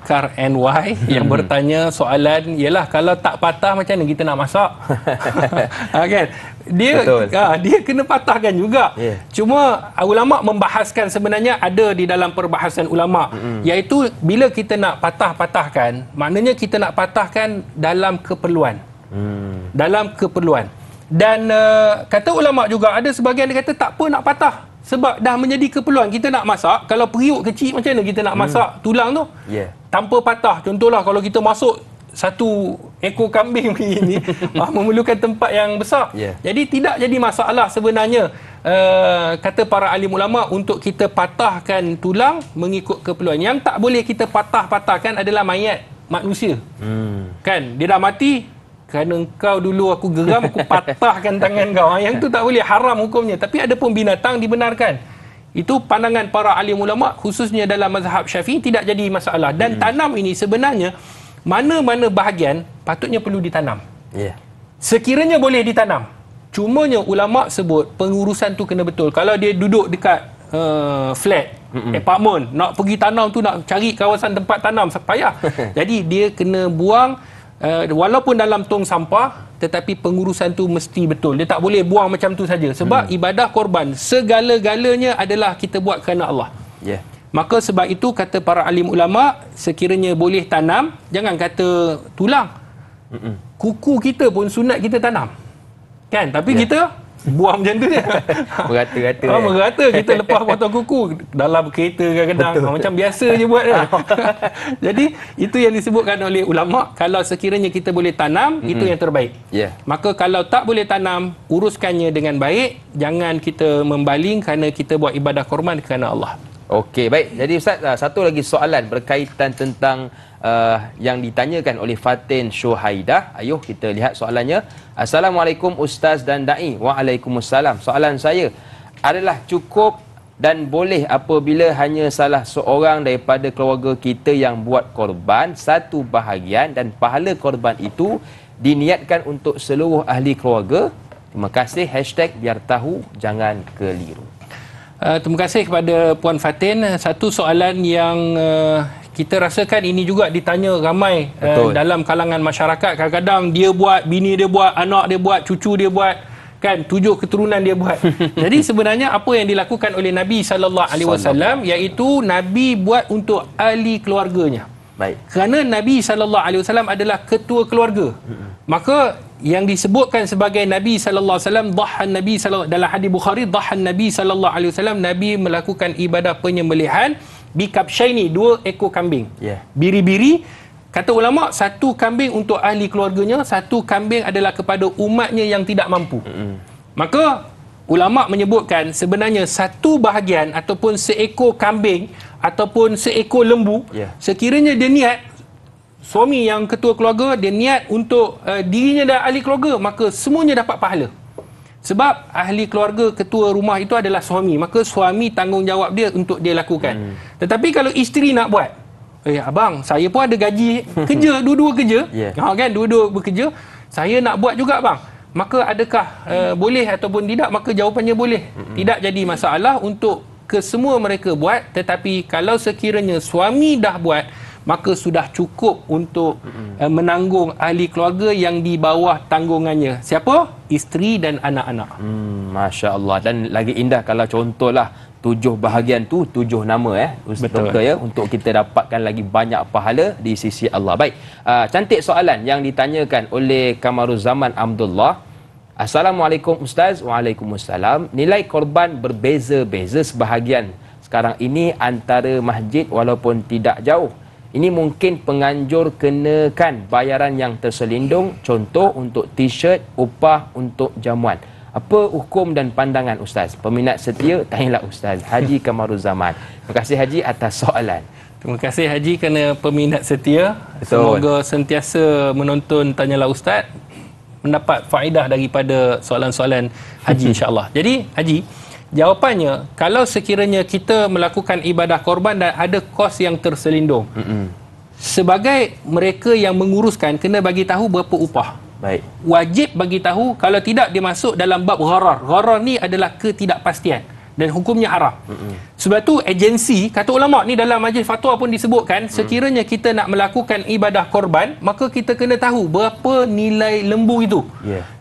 Kar NY yang bertanya soalan, ialah kalau tak patah macam mana kita nak masak? Kan? Dia kena patahkan juga. Cuma ulama membahaskan, sebenarnya ada di dalam perbahasan ulama, iaitu bila kita nak patah-patahkan, maknanya kita nak patahkan dalam keperluan. Dalam keperluan. Dan kata ulama juga, ada sebahagian dia kata tak apa nak patah, sebab dah menjadi keperluan. Kita nak masak, kalau periuk kecil macam mana kita nak masak tulang tu tanpa patah? Contohlah kalau kita masuk satu ekor kambing begini, memerlukan tempat yang besar. Jadi tidak jadi masalah sebenarnya, kata para alim ulama, untuk kita patahkan tulang mengikut keperluan. Yang tak boleh kita patah-patahkan adalah mayat manusia. Kan, dia dah mati, kerana engkau dulu aku geram, aku patahkan tangan kau. Yang tu tak boleh, haram hukumnya. Tapi ada pun binatang dibenarkan. Itu pandangan para alim ulama, khususnya dalam mazhab Syafi'i, tidak jadi masalah. Dan tanam ini sebenarnya, mana-mana bahagian patutnya perlu ditanam. Sekiranya boleh ditanam. Cumanya ulama sebut pengurusan tu kena betul. Kalau dia duduk dekat flat, apartment, nak pergi tanam tu, nak cari kawasan tempat tanam, payah. Jadi dia kena buang, walaupun dalam tong sampah, tetapi pengurusan tu mesti betul. Dia tak boleh buang macam tu saja. Sebab ibadah korban, segala-galanya adalah kita buat kerana Allah. Maka sebab itu kata para alim ulama, sekiranya boleh tanam, jangan kata tulang. Kuku kita pun sunat kita tanam. Kan? Tapi kita buang macam tu je. Merata-rata. Merata, kita lepas potong kuku dalam kereta kadang-kadang. Macam biasa je buat kan. Jadi itu yang disebutkan oleh ulama, kalau sekiranya kita boleh tanam, itu yang terbaik. Maka kalau tak boleh tanam, uruskannya dengan baik. Jangan kita membaling kerana kita buat ibadah korban kerana Allah. Okey, baik. Jadi Ustaz, satu lagi soalan berkaitan tentang yang ditanyakan oleh Fatin Syuhaidah. Ayuh kita lihat soalannya. Assalamualaikum Ustaz dan Da'i. Waalaikumsalam. Soalan saya adalah, cukup dan boleh apabila hanya salah seorang daripada keluarga kita yang buat korban satu bahagian dan pahala korban itu diniatkan untuk seluruh ahli keluarga? Terima kasih. #biar tahu jangan keliru. Terima kasih kepada Puan Fatin. Satu soalan yang kita rasakan ini juga ditanya ramai dalam kalangan masyarakat. Kadang-kadang dia buat, bini dia buat, anak dia buat, cucu dia buat, kan, 7 keturunan dia buat. Jadi sebenarnya apa yang dilakukan oleh Nabi SAW, iaitu Nabi buat untuk ahli keluarganya. Kerana Nabi SAW adalah ketua keluarga. Maka yang disebutkan sebagai Nabi SAW, dalam hadis Bukhari, dhahan Nabi SAW, Nabi melakukan ibadah penyembelihan bikabsyaini, 2 ekor kambing. Biri-biri. Kata ulama, satu kambing untuk ahli keluarganya, satu kambing adalah kepada umatnya yang tidak mampu. Maka ulama menyebutkan sebenarnya satu bahagian ataupun seekor kambing ataupun seekor lembu, sekiranya dia niat, suami yang ketua keluarga, dia niat untuk dirinya dan ahli keluarga, maka semuanya dapat pahala. Sebab ahli keluarga, ketua rumah itu adalah suami, maka suami tanggungjawab dia untuk dia lakukan. Tetapi kalau isteri nak buat, abang, saya pun ada gaji kerja, dua-dua kerja, kan, dua-dua bekerja, saya nak buat juga bang. Maka adakah boleh ataupun tidak? Maka jawapannya boleh. Tidak jadi masalah untuk kesemua mereka buat. Tetapi kalau sekiranya suami dah buat, maka sudah cukup untuk menanggung ahli keluarga yang di bawah tanggungannya. Siapa? Isteri dan anak-anak. Masya Allah. Dan lagi indah kalau contohlah 7 bahagian tu 7 nama doktor ya, untuk kita dapatkan lagi banyak pahala di sisi Allah. Baik, cantik soalan yang ditanyakan oleh Kamaruzaman Abdullah. Assalamualaikum Ustaz. Waalaikumsalam. Nilai korban berbeza-beza sebahagian sekarang ini antara masjid walaupun tidak jauh. Ini mungkin penganjur kenakan bayaran yang terselindung, contoh untuk t-shirt, upah untuk jamuan. Apa hukum dan pandangan Ustaz? Peminat setia, tanyalah Ustaz. Haji Kamaruzaman. Terima kasih Haji atas soalan. Terima kasih Haji kerana peminat setia. Betul. Semoga sentiasa menonton Tanyalah Ustaz, mendapat faedah daripada soalan-soalan Haji insya-Allah. Jadi Haji, jawapannya, kalau sekiranya kita melakukan ibadah korban dan ada kos yang terselindung, sebagai mereka yang menguruskan, kena bagi tahu berapa upah. Baik. Wajib bagi tahu, kalau tidak dia masuk dalam bab gharar. Gharar ni adalah ketidakpastian dan hukumnya haram. Sebab tu agensi, kata ulama ni dalam majlis fatwa pun disebutkan, sekiranya kita nak melakukan ibadah korban, maka kita kena tahu berapa nilai lembu itu.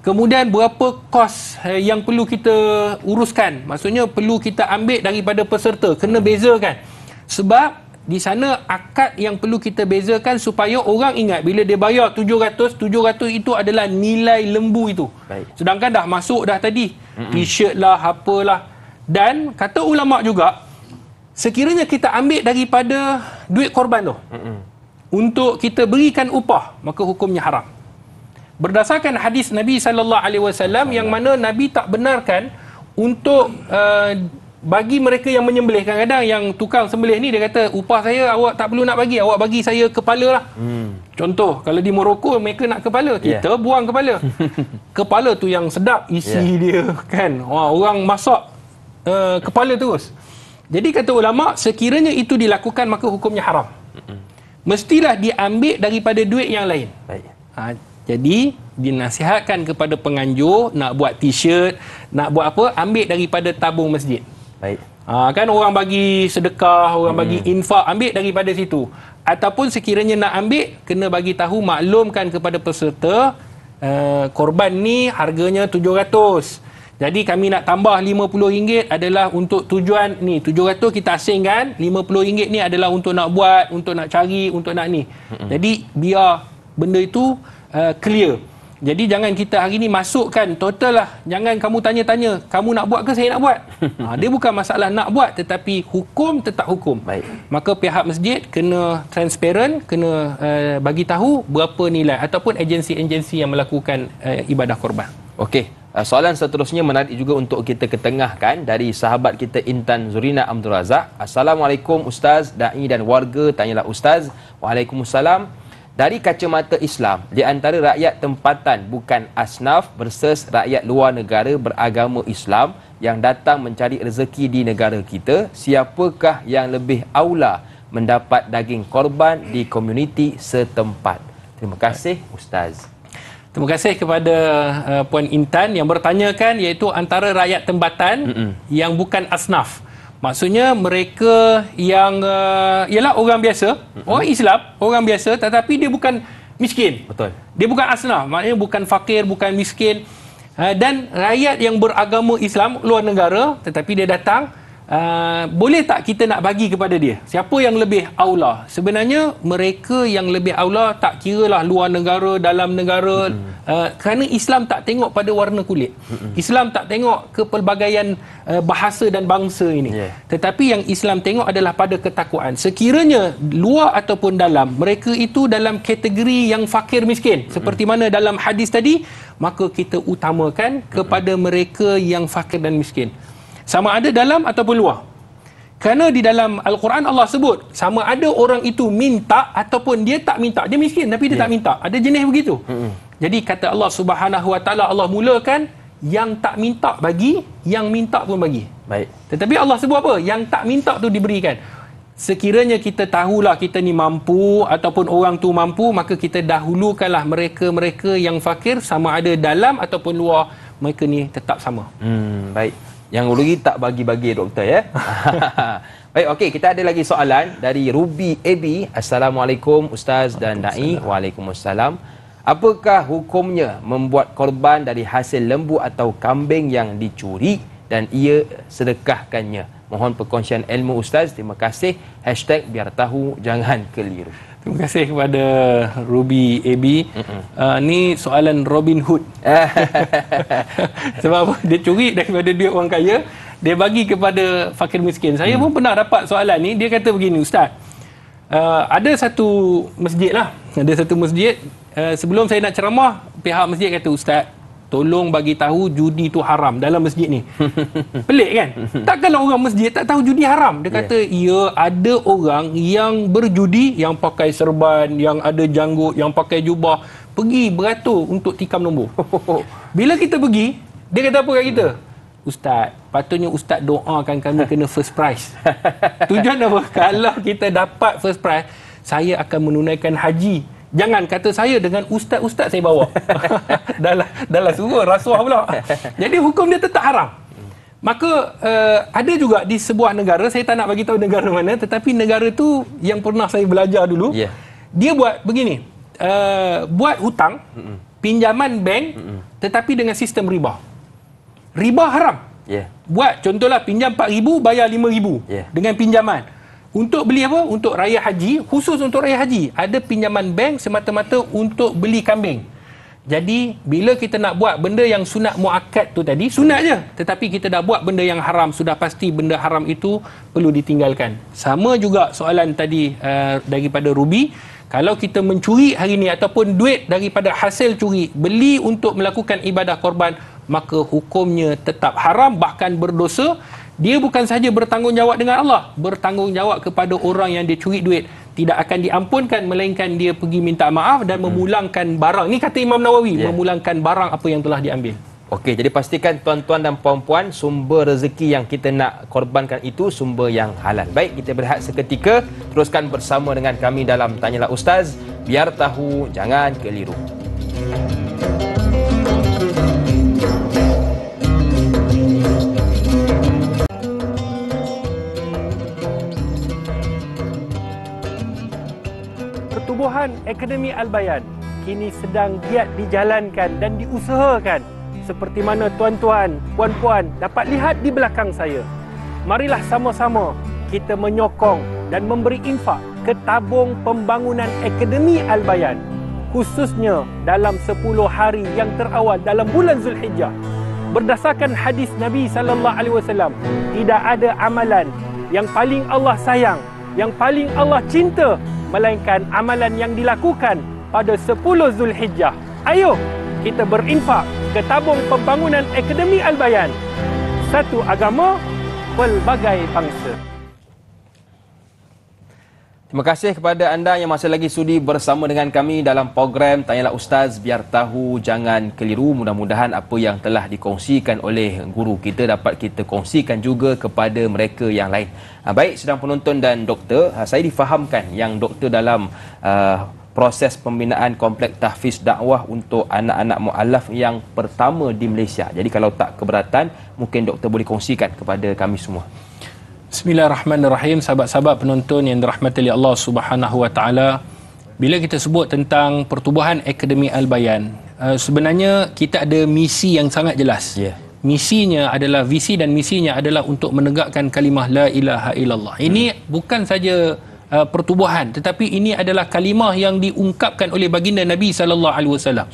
Kemudian berapa kos yang perlu kita uruskan. Maksudnya perlu kita ambil daripada peserta, kena bezakan. Sebab di sana akad yang perlu kita bezakan supaya orang ingat bila dia bayar 700 itu adalah nilai lembu itu. Baik. Sedangkan dah masuk dah tadi, t-shirt lah, apalah. Dan kata ulama juga, sekiranya kita ambil daripada duit korban tu untuk kita berikan upah, maka hukumnya haram. Berdasarkan hadis Nabi SAW yang mana Nabi tak benarkan untuk bagi mereka yang menyembelih. Kadang-kadang yang tukang sembelih ni dia kata, upah saya awak tak perlu nak bagi, awak bagi saya kepala lah. Contoh, kalau di Morocco mereka nak kepala, kita buang kepala. Kepala tu yang sedap, isi dia kan. Wah, orang masak kepala terus. Jadi kata ulama, sekiranya itu dilakukan maka hukumnya haram. Mestilah diambil daripada duit yang lain. Baik. Jadi dinasihatkan kepada penganjur nak buat t-shirt, nak buat apa, ambil daripada tabung masjid. Baik. Kan orang bagi sedekah, orang bagi infak, ambil daripada situ. Ataupun sekiranya nak ambil, kena bagi tahu, maklumkan kepada peserta, korban ni harganya 700. Jadi kami nak tambah RM50 adalah untuk tujuan ni. 700 kita asingkan, RM50 ni adalah untuk nak buat, untuk nak cari, untuk nak ni. Jadi biar benda itu clear. Jadi jangan kita hari ni masukkan total lah. Jangan kamu tanya-tanya, kamu nak buat ke saya nak buat? Dia bukan masalah nak buat, tetapi hukum tetap hukum. Baik. Maka pihak masjid kena transparent, kena bagi tahu berapa nilai, ataupun agensi-agensi yang melakukan ibadah korban. Okey. Soalan seterusnya menarik juga untuk kita ketengahkan dari sahabat kita Intan Zurina Abdul Razak. Assalamualaikum Ustaz, Da'i dan warga, tanyalah Ustaz. Waalaikumsalam. Dari kacamata Islam, di antara rakyat tempatan bukan asnaf versus rakyat luar negara beragama Islam yang datang mencari rezeki di negara kita, siapakah yang lebih aula mendapat daging korban di komuniti setempat? Terima kasih Ustaz. Terima kasih kepada Puan Intan yang bertanyakan, iaitu antara rakyat tempatan yang bukan asnaf. Maksudnya mereka yang ialah orang biasa, orang Islam, orang biasa, tetapi dia bukan miskin. Betul. Dia bukan asnaf, maknanya bukan fakir, bukan miskin. Dan rakyat yang beragama Islam luar negara, tetapi dia datang, boleh tak kita nak bagi kepada dia? Siapa yang lebih aula? Sebenarnya mereka yang lebih aula, tak kiralah luar negara, dalam negara, kerana Islam tak tengok pada warna kulit. Islam tak tengok kepelbagaian bahasa dan bangsa ini. Tetapi yang Islam tengok adalah pada ketakwaan. Sekiranya luar ataupun dalam, mereka itu dalam kategori yang fakir miskin, seperti mana dalam hadis tadi, maka kita utamakan kepada mereka yang fakir dan miskin. Sama ada dalam ataupun luar. Kerana di dalam Al-Quran Allah sebut, sama ada orang itu minta ataupun dia tak minta. Dia miskin tapi dia tak minta. Ada jenis begitu. Jadi kata Allah Subhanahu Wa Taala, Allah mulakan yang tak minta bagi, yang minta pun bagi. Baik. Tetapi Allah sebut apa? Yang tak minta tu diberikan. Sekiranya kita tahulah kita ni mampu ataupun orang tu mampu, maka kita dahulukanlah mereka-mereka yang fakir, sama ada dalam ataupun luar, mereka ni tetap sama. Baik. Yang rugi tak bagi-bagi doktor ya. Baik, okey, kita ada lagi soalan dari Ruby AB. Assalamualaikum Ustaz dan Da'i. Waalaikumsalam. Apakah hukumnya membuat korban dari hasil lembu atau kambing yang dicuri dan ia sedekahkannya? Mohon perkongsian ilmu Ustaz. Terima kasih. #biar tahu jangan keliru. Terima kasih kepada Ruby AB. Ni soalan Robin Hood. Sebab apa? Dia curi daripada duit orang kaya, dia bagi kepada fakir miskin. Saya pun pernah dapat soalan ni. Dia kata begini, Ustaz, ada satu masjid lah. Ada satu masjid, sebelum saya nak ceramah, pihak masjid kata, Ustaz, tolong bagi tahu judi tu haram dalam masjid ni. Pelik kan? Takkanlah orang masjid tak tahu judi haram. Dia kata, ya, ada orang yang berjudi, yang pakai serban, yang ada janggut, yang pakai jubah, pergi beratur untuk tikam nombor. Bila kita pergi, dia kata apa kat kita? Ustaz, patutnya Ustaz doakan kami kena first prize. Tujuan apa? Kalau kita dapat first prize, saya akan menunaikan haji. Jangan kata saya dengan ustaz-ustaz saya bawa. Dalam surah rasuah pula. Jadi hukum dia tetap haram. Maka ada juga di sebuah negara, saya tak nak bagi tahu negara mana, tetapi negara tu yang pernah saya belajar dulu, dia buat begini. Buat hutang, pinjaman bank, tetapi dengan sistem riba. Riba haram. Buat contohlah pinjam 4,000 bayar 5,000 dengan pinjaman. Untuk beli apa? Untuk raya haji, khusus untuk raya haji. Ada pinjaman bank semata-mata untuk beli kambing. Jadi, bila kita nak buat benda yang sunat muakkad tu tadi, sunat je. Tetapi kita dah buat benda yang haram, sudah pasti benda haram itu perlu ditinggalkan. Sama juga soalan tadi daripada Ruby. Kalau kita mencuri hari ni ataupun duit daripada hasil curi, beli untuk melakukan ibadah korban, maka hukumnya tetap haram, bahkan berdosa. Dia bukan sahaja bertanggungjawab dengan Allah, bertanggungjawab kepada orang yang dia curi duit. Tidak akan diampunkan, melainkan dia pergi minta maaf dan memulangkan barang. Ini kata Imam Nawawi, memulangkan barang apa yang telah diambil. Okey, jadi pastikan tuan-tuan dan puan-puan, sumber rezeki yang kita nak korbankan itu sumber yang halal. Baik, kita berehat seketika. Teruskan bersama dengan kami dalam Tanyalah Ustaz. Biar tahu, jangan keliru. Pertubuhan Akademi Al-Bayan kini sedang giat dijalankan dan diusahakan seperti mana tuan-tuan, puan-puan dapat lihat di belakang saya. Marilah sama-sama kita menyokong dan memberi infak ke tabung pembangunan Akademi Al-Bayan, khususnya dalam 10 hari yang terawal dalam bulan Zulhijjah. Berdasarkan hadis Nabi SAW, tidak ada amalan yang paling Allah sayang, yang paling Allah cinta, melainkan amalan yang dilakukan pada 10 Zulhijjah. Ayo kita berinfak ke tabung pembangunan Akademi Al-Bayan. Satu agama, pelbagai bangsa. Terima kasih kepada anda yang masih lagi sudi bersama dengan kami dalam program Tanyalah Ustaz, biar tahu jangan keliru. Mudah-mudahan apa yang telah dikongsikan oleh guru kita dapat kita kongsikan juga kepada mereka yang lain. Baik, sedang penonton dan doktor, saya difahamkan yang doktor dalam proses pembinaan kompleks tahfiz dakwah untuk anak-anak mu'alaf yang pertama di Malaysia. Jadi kalau tak keberatan, mungkin doktor boleh kongsikan kepada kami semua. Bismillahirrahmanirrahim. Sahabat-sahabat penonton yang dirahmati oleh Allah Subhanahu wa taala, bila kita sebut tentang pertubuhan Akademi Al-Bayan, sebenarnya kita ada misi yang sangat jelas. Misinya adalah, visi dan misinya adalah untuk menegakkan kalimah la ilaha illallah. Ini bukan saja pertubuhan, tetapi ini adalah kalimah yang diungkapkan oleh baginda Nabi sallallahu alaihi wasallam.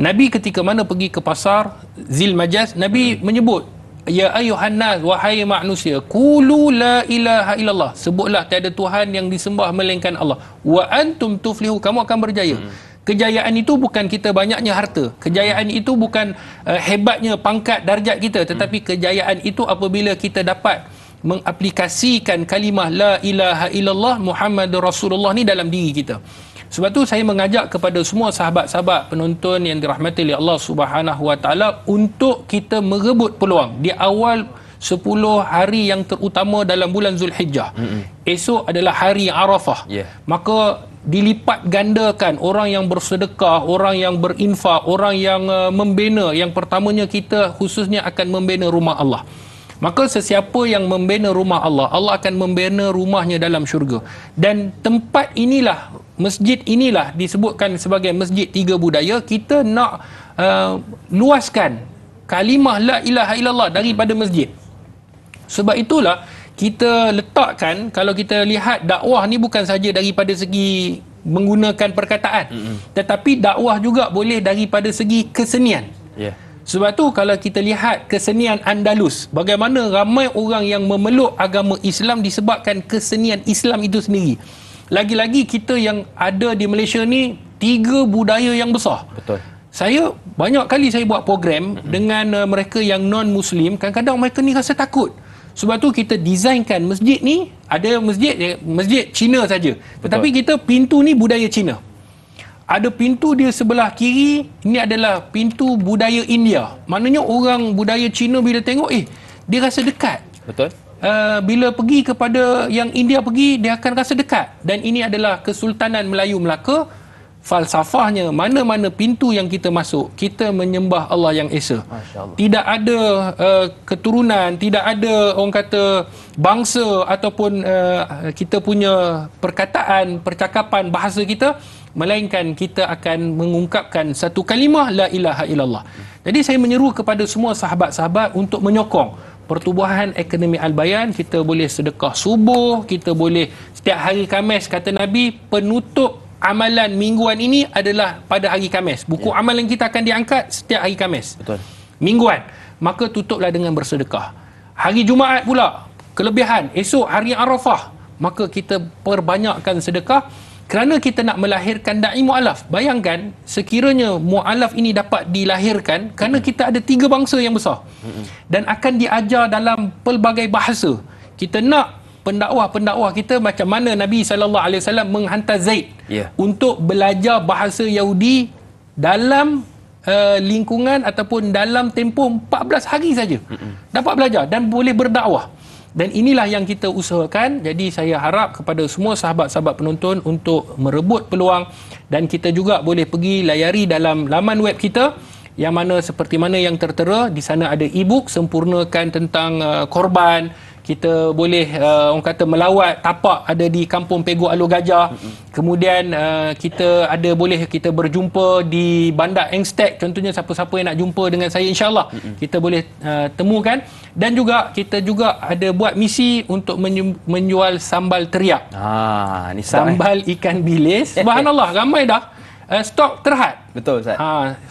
Nabi ketika mana pergi ke pasar Zil Majaz, Nabi menyebut, ya ayuhan nas, wahai manusia, qulu la ilaha illallah, sebutlah tiada Tuhan yang disembah melainkan Allah, wa antum tuflihu, kamu akan berjaya. Kejayaan itu bukan kita banyaknya harta, kejayaan itu bukan hebatnya pangkat darjat kita, tetapi kejayaan itu apabila kita dapat mengaplikasikan kalimah la ilaha illallah Muhammadur Rasulullah ni dalam diri kita. Sebab tu saya mengajak kepada semua sahabat-sahabat penonton yang dirahmati oleh Allah Subhanahu wa taala untuk kita merebut peluang di awal 10 hari yang terutama dalam bulan Zulhijjah. Esok adalah hari Arafah. Maka dilipat gandakan orang yang bersedekah, orang yang berinfak, orang yang membina. Yang pertamanya kita khususnya akan membina rumah Allah. Maka sesiapa yang membina rumah Allah, Allah akan membina rumahnya dalam syurga. Dan tempat inilah, masjid inilah disebutkan sebagai masjid 3 budaya. Kita nak luaskan kalimah la ilaha illallah daripada masjid. Sebab itulah kita letakkan, kalau kita lihat dakwah ni bukan saja daripada segi menggunakan perkataan, tetapi dakwah juga boleh daripada segi kesenian. Sebab tu kalau kita lihat kesenian Andalus, bagaimana ramai orang yang memeluk agama Islam disebabkan kesenian Islam itu sendiri. Lagi-lagi kita yang ada di Malaysia ni 3 budaya yang besar. Betul. Saya banyak kali saya buat program dengan mereka yang non-Muslim, kadang-kadang mereka ni rasa takut. Sebab tu kita desainkan masjid ni, ada masjid Cina saja. Tetapi kita pintu ni budaya Cina. Ada pintu dia sebelah kiri, ini adalah pintu budaya India. Maknanya orang budaya Cina bila tengok, dia rasa dekat. Betul. Bila pergi kepada yang India pergi, dia akan rasa dekat. Dan ini adalah Kesultanan Melayu Melaka. Falsafahnya, mana-mana pintu yang kita masuk, kita menyembah Allah yang Esa. Tidak ada keturunan, tidak ada orang kata bangsa ataupun kita punya perkataan, percakapan, bahasa kita, melainkan kita akan mengungkapkan satu kalimah la ilaha illallah. Jadi saya menyeru kepada semua sahabat-sahabat untuk menyokong pertubuhan Akademi Al-Bayan. Kita boleh sedekah subuh, kita boleh setiap hari Khamis, kata Nabi, penutup amalan mingguan ini adalah pada hari Khamis. Buku amalan kita akan diangkat setiap hari Khamis. Betul. Mingguan. Maka tutuplah dengan bersedekah. Hari Jumaat pula, kelebihan, esok hari Arafah, maka kita perbanyakkan sedekah kerana kita nak melahirkan da'i mu'alaf. Bayangkan, sekiranya mu'alaf ini dapat dilahirkan, kerana kita ada 3 bangsa yang besar dan akan diajar dalam pelbagai bahasa. Kita nak pendakwah-pendakwah kita macam mana Nabi SAW menghantar Zaid untuk belajar bahasa Yahudi dalam lingkungan ataupun dalam tempoh 14 hari saja. Dapat belajar dan boleh berdakwah. Dan inilah yang kita usahakan. Jadi saya harap kepada semua sahabat-sahabat penonton untuk merebut peluang, dan kita juga boleh pergi layari dalam laman web kita yang mana seperti mana yang tertera. Di sana ada e-book sempurnakan tentang korban. Kita boleh orang kata melawat tapak ada di Kampung Pegu Alur Gajah. Kemudian kita ada boleh kita berjumpa di Bandar Engstek. Contohnya siapa-siapa yang nak jumpa dengan saya, insya-Allah kita boleh temukan. Dan juga kita juga ada buat misi untuk menjual sambal teriak. Ni sambal ikan bilis. Subhanallah, ramai dah. Stok terhad. Betul, Ustaz.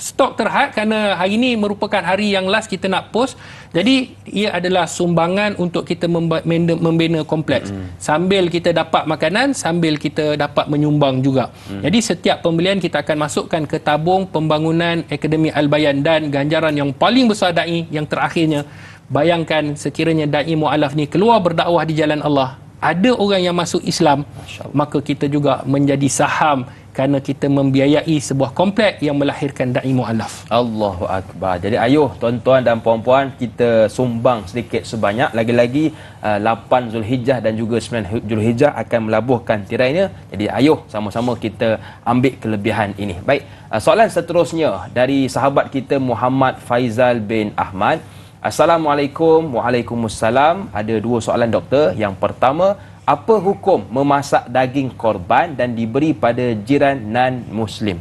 Stok terhad kerana hari ini merupakan hari yang last kita nak post. Jadi ia adalah sumbangan untuk kita membina kompleks. Sambil kita dapat makanan, sambil kita dapat menyumbang juga. Jadi setiap pembelian kita akan masukkan ke tabung pembangunan Akademi Al-Bayan. Dan ganjaran yang paling besar da'i yang terakhirnya, bayangkan sekiranya da'i mu'alaf ni keluar berdakwah di jalan Allah, ada orang yang masuk Islam, maka kita juga menjadi saham kerana kita membiayai sebuah komplek yang melahirkan da'i mu'alaf. Allahu Akbar. Jadi ayuh tuan-tuan dan puan-puan, kita sumbang sedikit sebanyak. Lagi-lagi 8 Zulhijjah dan juga 9 Zulhijjah akan melabuhkan tirainya. Jadi ayuh sama-sama kita ambil kelebihan ini. Baik, soalan seterusnya dari sahabat kita Muhammad Faizal bin Ahmad. Assalamualaikum. Waalaikumsalam. Ada 2 soalan, doktor. Yang pertama, apa hukum memasak daging korban dan diberi pada jiran non-Muslim?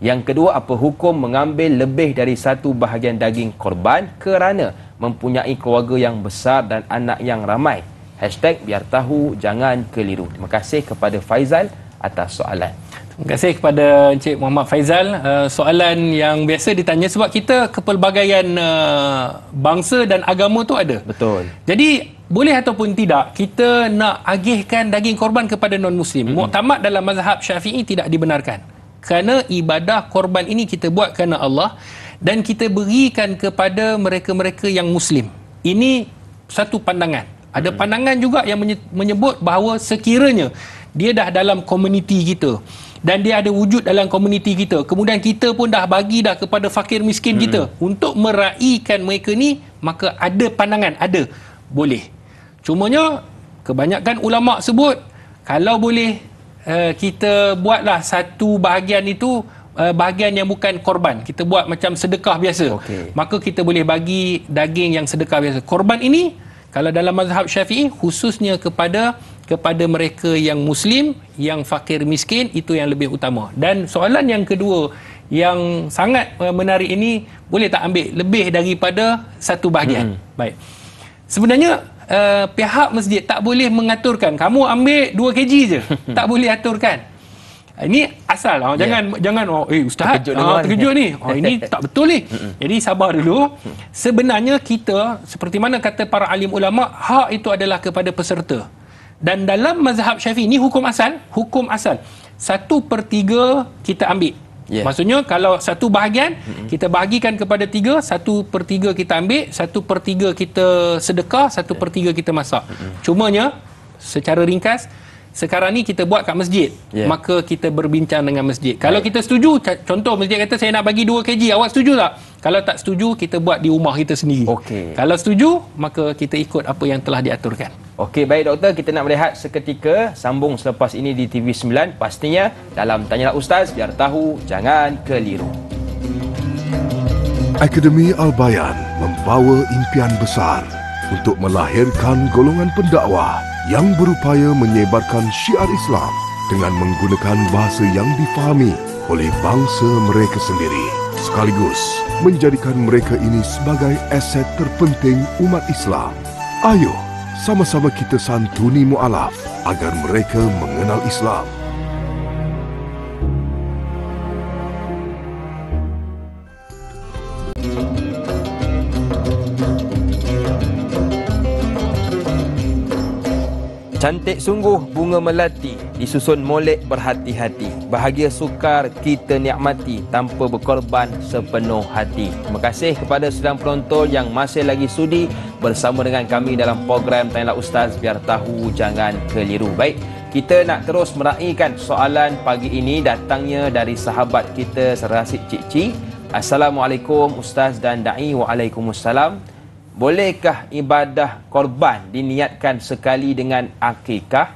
Yang kedua, apa hukum mengambil lebih dari 1 bahagian daging korban kerana mempunyai keluarga yang besar dan anak yang ramai? #biar tahu, jangan keliru. Terima kasih kepada Faizal atas soalan. Terima kasih kepada Encik Muhammad Faizal. Soalan yang biasa ditanya sebab kita kepelbagaian bangsa dan agama tu ada. Betul. Jadi boleh ataupun tidak kita nak agihkan daging korban kepada non-Muslim. Muktamad dalam mazhab Syafi'i tidak dibenarkan. Kerana ibadah korban ini kita buat kerana Allah dan kita berikan kepada mereka-mereka yang Muslim. Ini satu pandangan. Ada pandangan juga yang menyebut bahawa sekiranya dia dah dalam komuniti kita dan dia ada wujud dalam komuniti kita, kemudian kita pun dah bagi dah kepada fakir miskin kita untuk meraihkan mereka ni, maka ada pandangan, ada boleh. Cumanya kebanyakan ulama sebut kalau boleh kita buatlah satu bahagian itu bahagian yang bukan korban, kita buat macam sedekah biasa. Maka kita boleh bagi daging yang sedekah biasa. Korban ini kalau dalam mazhab Syafi'i khususnya kepada mereka yang Muslim, yang fakir miskin, itu yang lebih utama. Dan soalan yang kedua yang sangat menarik ini, boleh tak ambil lebih daripada 1 bahagian? Baik. Sebenarnya pihak masjid tak boleh mengaturkan kamu ambil 2 kg je. Tak boleh aturkan. Ini asal jangan ustaz terkejut ni. Ini tak betul ni. Jadi sabar dulu. Sebenarnya kita seperti mana kata para alim ulama, hak itu adalah kepada peserta. Dan dalam mazhab Syafi'i ini hukum asal 1/3 kita ambil. Maksudnya kalau satu bahagian kita bahagikan kepada 3, 1/3 kita ambil, 1/3 kita sedekah, 1/3 kita masak. Cumanya secara ringkas sekarang ni kita buat kat masjid, maka kita berbincang dengan masjid. Kalau kita setuju, contoh masjid kata saya nak bagi 2 kg, awak setuju tak? Kalau tak setuju, kita buat di rumah kita sendiri. Kalau setuju, maka kita ikut apa yang telah diaturkan. Okey, baik doktor, kita nak berehat seketika, sambung selepas ini di TV9, pastinya dalam Tanyalah Ustaz, biar tahu jangan keliru. Akademi Al-Bayan membawa impian besar untuk melahirkan golongan pendakwah yang berupaya menyebarkan syiar Islam dengan menggunakan bahasa yang difahami oleh bangsa mereka sendiri, sekaligus menjadikan mereka ini sebagai aset terpenting umat Islam. Ayo, sama-sama kita santuni mu'alaf agar mereka mengenal Islam. Cantik sungguh bunga melati, disusun molek berhati-hati. Bahagia sukar kita nikmati tanpa berkorban sepenuh hati. Terima kasih kepada sedang penonton yang masih lagi sudi bersama dengan kami dalam program Tanyalah Ustaz, biar tahu jangan keliru. Baik, kita nak terus meraihkan soalan pagi ini datangnya dari sahabat kita Serasik Cik Ci. Assalamualaikum Ustaz dan Da'i. Waalaikumsalam. Bolehkah ibadah korban diniatkan sekali dengan akikah?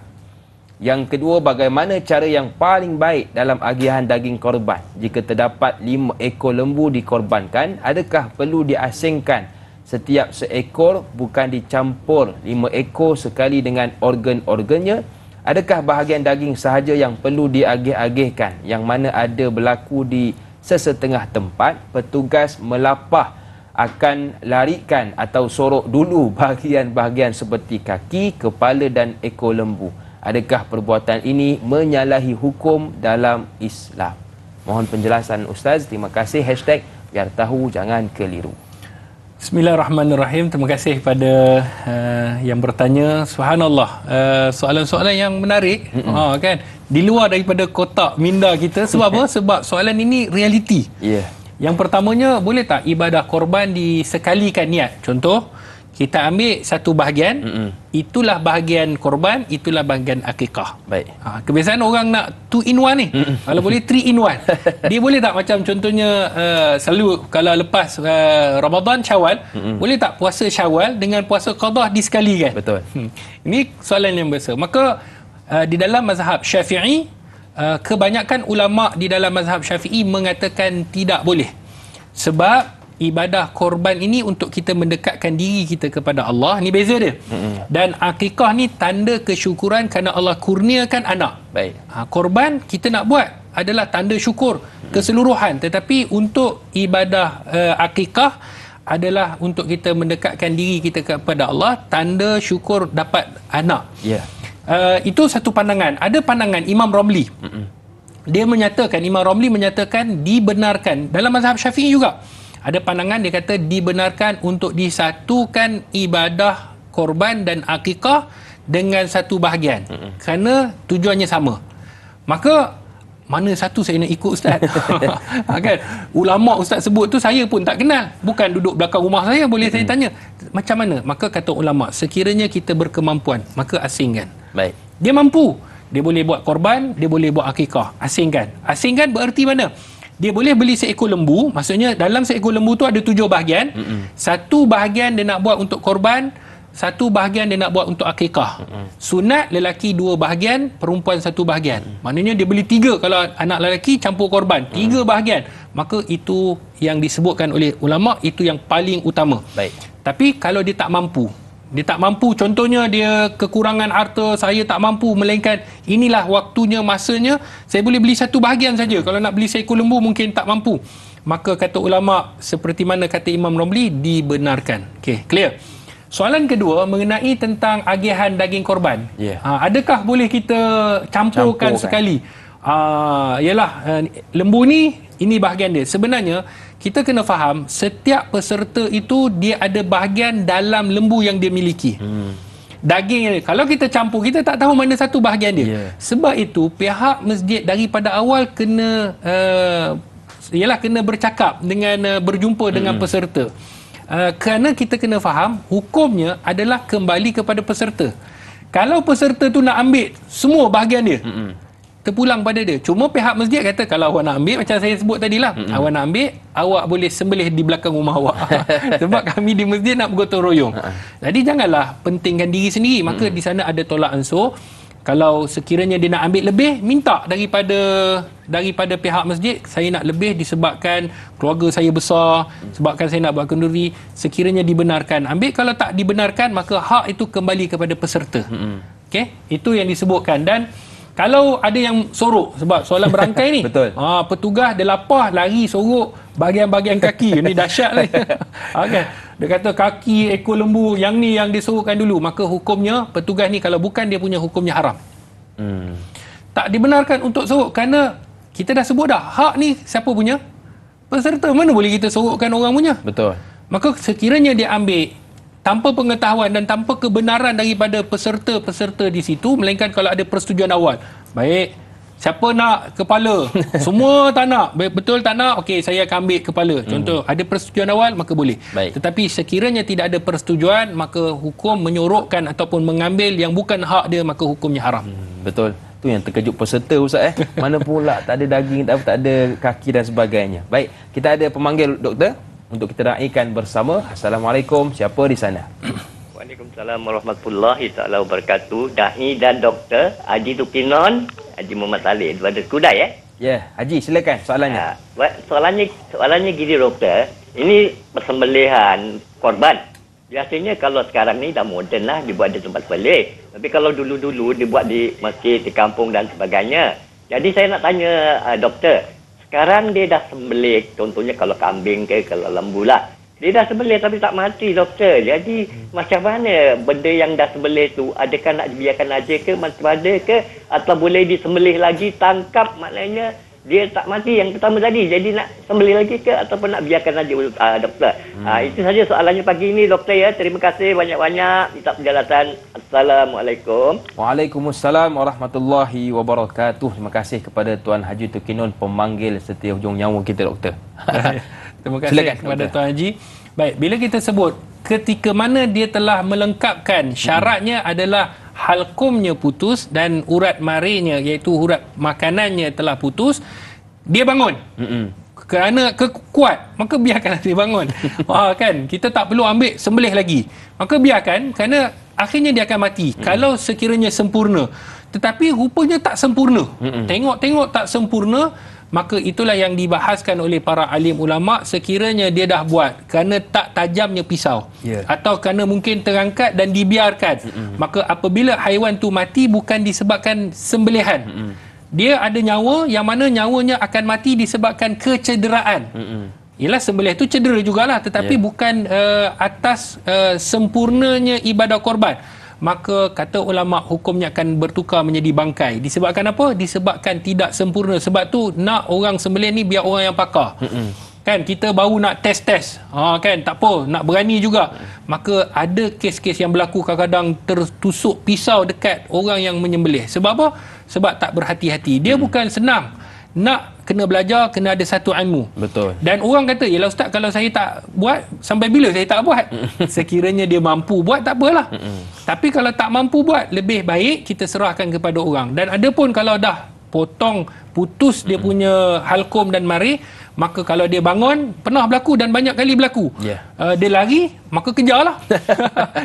Yang kedua, bagaimana cara yang paling baik dalam agihan daging korban? Jika terdapat 5 ekor lembu dikorbankan, adakah perlu diasingkan setiap seekor, bukan dicampur 5 ekor sekali dengan organ-organnya? Adakah bahagian daging sahaja yang perlu diagih-agihkan, yang mana ada berlaku di sesetengah tempat petugas melapah akan larikan atau sorok dulu bahagian-bahagian seperti kaki, kepala dan ekor lembu? Adakah perbuatan ini menyalahi hukum dalam Islam? Mohon penjelasan Ustaz. Terima kasih. Hashtag biar tahu jangan keliru. Bismillahirrahmanirrahim. Terima kasih kepada yang bertanya. Subhanallah, soalan-soalan yang menarik, kan, di luar daripada kotak minda kita. Sebab apa? Sebab soalan ini realiti. Yang pertamanya, boleh tak ibadah korban disekalikan niat? Contoh, kita ambil satu bahagian, itulah bahagian korban, itulah bahagian akikah. Baik. Kebiasaan orang nak 2 in 1 ni. Kalau boleh 3 in 1. Dia boleh tak macam contohnya selalu kalau lepas Ramadan Syawal, boleh tak puasa Syawal dengan puasa Qadah disekalikan? Betul. Ini soalan yang besar. Maka di dalam mazhab Syafi'i, kebanyakan ulama di dalam mazhab Syafi'i mengatakan tidak boleh. Sebab ibadah korban ini untuk kita mendekatkan diri kita kepada Allah. Ni beza dia. Dan akikah ni tanda kesyukuran kerana Allah kurniakan anak. Baik. Korban kita nak buat adalah tanda syukur keseluruhan. Tetapi untuk ibadah akikah adalah untuk kita mendekatkan diri kita kepada Allah, tanda syukur dapat anak. Itu satu pandangan. Ada pandangan Imam Romli. Imam Romli menyatakan dibenarkan dalam mazhab Syafi'i juga. Ada pandangan dia kata dibenarkan untuk disatukan ibadah korban dan akikah dengan satu bahagian, kerana tujuannya sama. Maka mana satu saya nak ikut Ustaz? Kan? Ulama Ustaz sebut tu saya pun tak kenal. Bukan duduk belakang rumah saya, boleh saya tanya macam mana? Maka kata ulama, sekiranya kita berkemampuan, maka asingkan. Baik. Dia mampu, dia boleh buat korban, dia boleh buat akikah. Asingkan. Asingkan bererti mana? Dia boleh beli seekor lembu. Maksudnya dalam seekor lembu tu ada 7 bahagian. Satu bahagian dia nak buat untuk korban, satu bahagian dia nak buat untuk akikah. Sunat lelaki 2 bahagian, perempuan 1 bahagian. Maknanya dia beli 3 kalau anak lelaki campur korban, 3 bahagian. Maka itu yang disebutkan oleh ulama, itu yang paling utama. Baik. Tapi kalau dia tak mampu, contohnya dia kekurangan harta, saya tak mampu, melainkan inilah waktunya, masanya, saya boleh beli 1 bahagian saja. Kalau nak beli seekor lembu mungkin tak mampu. Maka kata ulama, seperti mana kata Imam Romli, dibenarkan. Okey, clear. Soalan kedua mengenai tentang agihan daging korban. Adakah boleh kita campurkan sekali? Lembu ni, ini bahagian dia. Sebenarnya kita kena faham setiap peserta itu dia ada bahagian dalam lembu yang dia miliki. Daging ni, kalau kita campur, kita tak tahu mana satu bahagian dia. Sebab itu pihak masjid daripada awal kena kena bercakap dengan berjumpa dengan peserta. Kerana kita kena faham hukumnya adalah kembali kepada peserta. Kalau peserta tu nak ambil semua bahagian dia, terpulang pada dia. Cuma pihak masjid kata kalau awak nak ambil, macam saya sebut tadilah, awak nak ambil, awak boleh sembelih di belakang rumah awak. Sebab kami di masjid nak bergotong royong. Jadi janganlah pentingkan diri sendiri. Maka di sana ada tolak ansur. Kalau sekiranya dia nak ambil lebih, minta daripada pihak masjid, saya nak lebih disebabkan keluarga saya besar, sebabkan saya nak buat kenduri. Sekiranya dibenarkan, ambil. Kalau tak dibenarkan, maka hak itu kembali kepada peserta. Okey, itu yang disebutkan. Dan kalau ada yang sorok, sebab soalan berangkai ni, betul. Petugas dia lapar, lari sorok bahagian-bahagian kaki. Ini dahsyat ni. Okay. Dia kata kaki ekor lembu yang ni yang disorokkan dulu. Maka hukumnya petugas ni kalau bukan dia punya, hukumnya haram. Tak dibenarkan untuk sorok kerana kita dah sebut dah, hak ni siapa punya? Peserta. Mana boleh kita sorokkan orang punya? Betul. Maka sekiranya dia ambil tanpa pengetahuan dan tanpa kebenaran daripada peserta-peserta di situ, melainkan kalau ada persetujuan awal. Baik, siapa nak kepala? Semua tak nak. Betul tak nak? Okey, saya akan ambil kepala. Contoh, ada persetujuan awal, maka boleh. Baik. Tetapi sekiranya tidak ada persetujuan, maka hukum menyorokkan ataupun mengambil yang bukan hak dia, maka hukumnya haram. Betul. Tu yang terkejut peserta, Ustaz. Mana pula tak ada daging, tak ada kaki dan sebagainya. Baik, kita ada pemanggil doktor untuk kita raikan bersama. Assalamualaikum, siapa di sana? Waalaikumsalam warahmatullahi taala wabarakatuh. Da'i dan Doktor Haji Tukinon, Haji Muhammad Saleh daripada Kudai Ya, Haji silakan soalannya. Soalannya gini doktor. Ini persembelihan korban. Biasanya kalau sekarang ni dah moden lah, dibuat di tempat sembelih. Tapi kalau dulu-dulu dibuat di masjid, di kampung dan sebagainya. Jadi saya nak tanya doktor, sekarang dia dah sembelih, contohnya kalau kambing ke, kalau lembu lah. Dia dah sembelih tapi tak mati doktor. Jadi macam mana benda yang dah sembelih tu, adakah nak dibiarkan aja ke, macam mana ke, atau boleh disembelih lagi, tangkap maknanya dia tak mati yang pertama tadi. Jadi nak sembelih lagi ke ataupun nak biarkan aja doktor. Itu saja soalannya pagi ini doktor ya. Terima kasih banyak-banyak minta penjelasan. Assalamualaikum. Waalaikumsalam warahmatullahi wabarakatuh. Terima kasih kepada Tuan Haji Tukinon, pemanggil setia hujung nyawa kita doktor. Terima kasih silakan, kepada doktor. Tuan Haji. Baik, bila kita sebut ketika mana dia telah melengkapkan syaratnya adalah halkumnya putus dan urat marinya, iaitu urat makanannya telah putus, dia bangun. Kerana kuat, maka biarkan dia bangun. Kan, kita tak perlu ambil sembelih lagi. Maka biarkan, kerana akhirnya dia akan mati. Kalau sekiranya sempurna. Tetapi rupanya tak sempurna. Tengok-tengok tak sempurna, maka itulah yang dibahaskan oleh para alim ulama. Sekiranya dia dah buat kerana tak tajamnya pisau, atau kerana mungkin terangkat dan dibiarkan, maka apabila haiwan tu mati bukan disebabkan sembelihan, dia ada nyawa yang mana nyawanya akan mati disebabkan kecederaan. Ialah sembelih tu cedera jugalah, tetapi bukan atas sempurnanya ibadah korban. Maka kata ulama hukumnya akan bertukar menjadi bangkai. Disebabkan apa? Disebabkan tidak sempurna. Sebab tu nak orang sembelih ni biar orang yang pakar. Kan kita baru nak test. Kan tak apa, nak berani juga. Maka ada kes-kes yang berlaku kadang-kadang tertusuk pisau dekat orang yang menyembelih. Sebab apa? Sebab tak berhati-hati. Dia bukan senang. Nak kena belajar, kena ada satu ilmu. Betul. Dan orang kata, yalah ustaz, kalau saya tak buat, sampai bila saya tak buat? Sekiranya dia mampu buat, tak apalah. Tapi kalau tak mampu buat, lebih baik kita serahkan kepada orang. Dan ada pun kalau dah putus dia punya halkum dan mari, maka kalau dia bangun, pernah berlaku dan banyak kali berlaku, dia lari, maka kejarlah.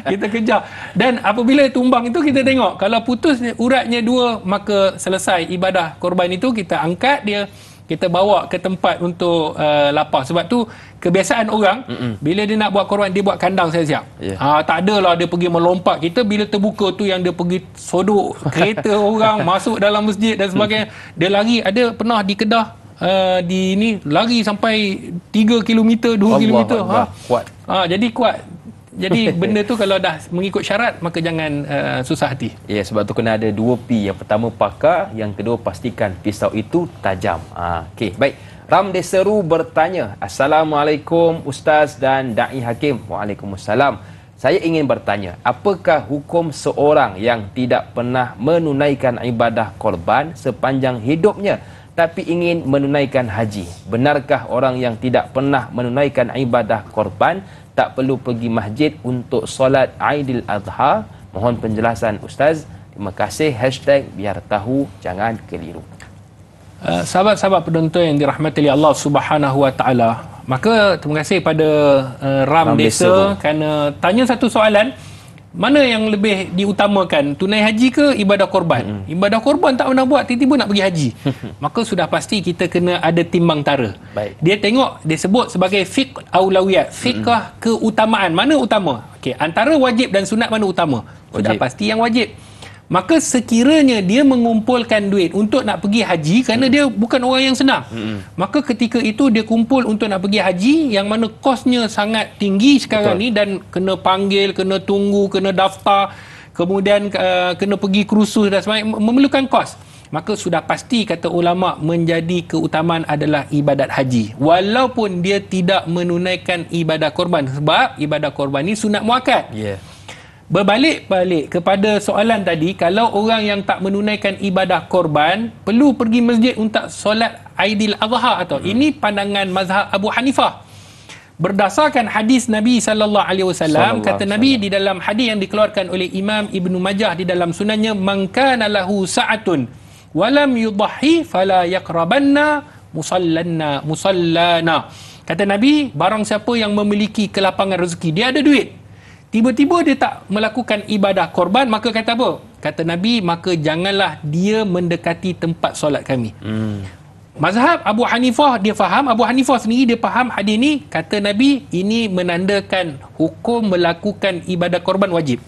Kita kejar. Dan apabila tumbang itu, kita tengok kalau putus uratnya dua, maka selesai ibadah korban itu. Kita angkat dia, kita bawa ke tempat untuk lapar. Sebab tu kebiasaan orang, bila dia nak buat korban, dia buat kandang siap-siap. Tak adalah dia pergi melompat. Kita bila terbuka tu yang dia pergi sodok kereta orang, masuk dalam masjid dan sebagainya. Dia lari. Ada pernah di Kedah, di ni lari sampai 3 km, 2 km. Kuat. Jadi kuat. Jadi benda tu kalau dah mengikut syarat, maka jangan susah hati. Ya, sebab tu kena ada 2 P. Yang pertama pakar, yang kedua pastikan pisau itu tajam. Okey, baik. Ram Deseru bertanya, Assalamualaikum Ustaz dan Da'i Hakim. Waalaikumsalam. Saya ingin bertanya, apakah hukum seorang yang tidak pernah menunaikan ibadah korban sepanjang hidupnya tapi ingin menunaikan haji? Benarkah orang yang tidak pernah menunaikan ibadah korban tak perlu pergi masjid untuk solat Aidil Adha? Mohon penjelasan Ustaz. Terima kasih. #biar tahu jangan keliru. Sahabat-sahabat penonton yang dirahmati oleh Allah Subhanahu Wa Taala, maka terima kasih pada Ram Desa kerana tanya satu soalan, mana yang lebih diutamakan, tunai haji ke ibadah korban? Ibadah korban tak pernah buat, tiba-tiba nak pergi haji. Maka sudah pasti kita kena ada timbang tara. Baik. Dia tengok, dia sebut sebagai fiqh aulawiyat, fiqh keutamaan, mana utama? Okey, antara wajib dan sunat mana utama? Sudah pasti yang wajib. Maka sekiranya dia mengumpulkan duit untuk nak pergi haji, kerana dia bukan orang yang senang, maka ketika itu dia kumpul untuk nak pergi haji, yang mana kosnya sangat tinggi sekarang ni, dan kena panggil, kena tunggu, kena daftar, kemudian kena pergi kursus dan sebagainya, memerlukan kos. Maka sudah pasti, kata ulama, menjadi keutamaan adalah ibadat haji, walaupun dia tidak menunaikan ibadah korban, sebab ibadah korban ni sunat muakkad. Berbalik-balik kepada soalan tadi, kalau orang yang tak menunaikan ibadah korban perlu pergi masjid untuk solat Aidil Adha atau ini pandangan mazhab Abu Hanifah. Berdasarkan hadis Nabi SAW, kata Nabi di dalam hadis yang dikeluarkan oleh Imam Ibnu Majah di dalam sunannya, man kana lahu sa'atun walam yudhi fala yaqrabanna musallana. Kata Nabi, barang siapa yang memiliki kelapangan rezeki, dia ada duit, tiba-tiba dia tak melakukan ibadah korban, maka kata apa? Kata Nabi, maka janganlah dia mendekati tempat solat kami. Mazhab Abu Hanifah, dia faham, Abu Hanifah sendiri dia faham hadis ni, kata Nabi, ini menandakan hukum melakukan ibadah korban wajib.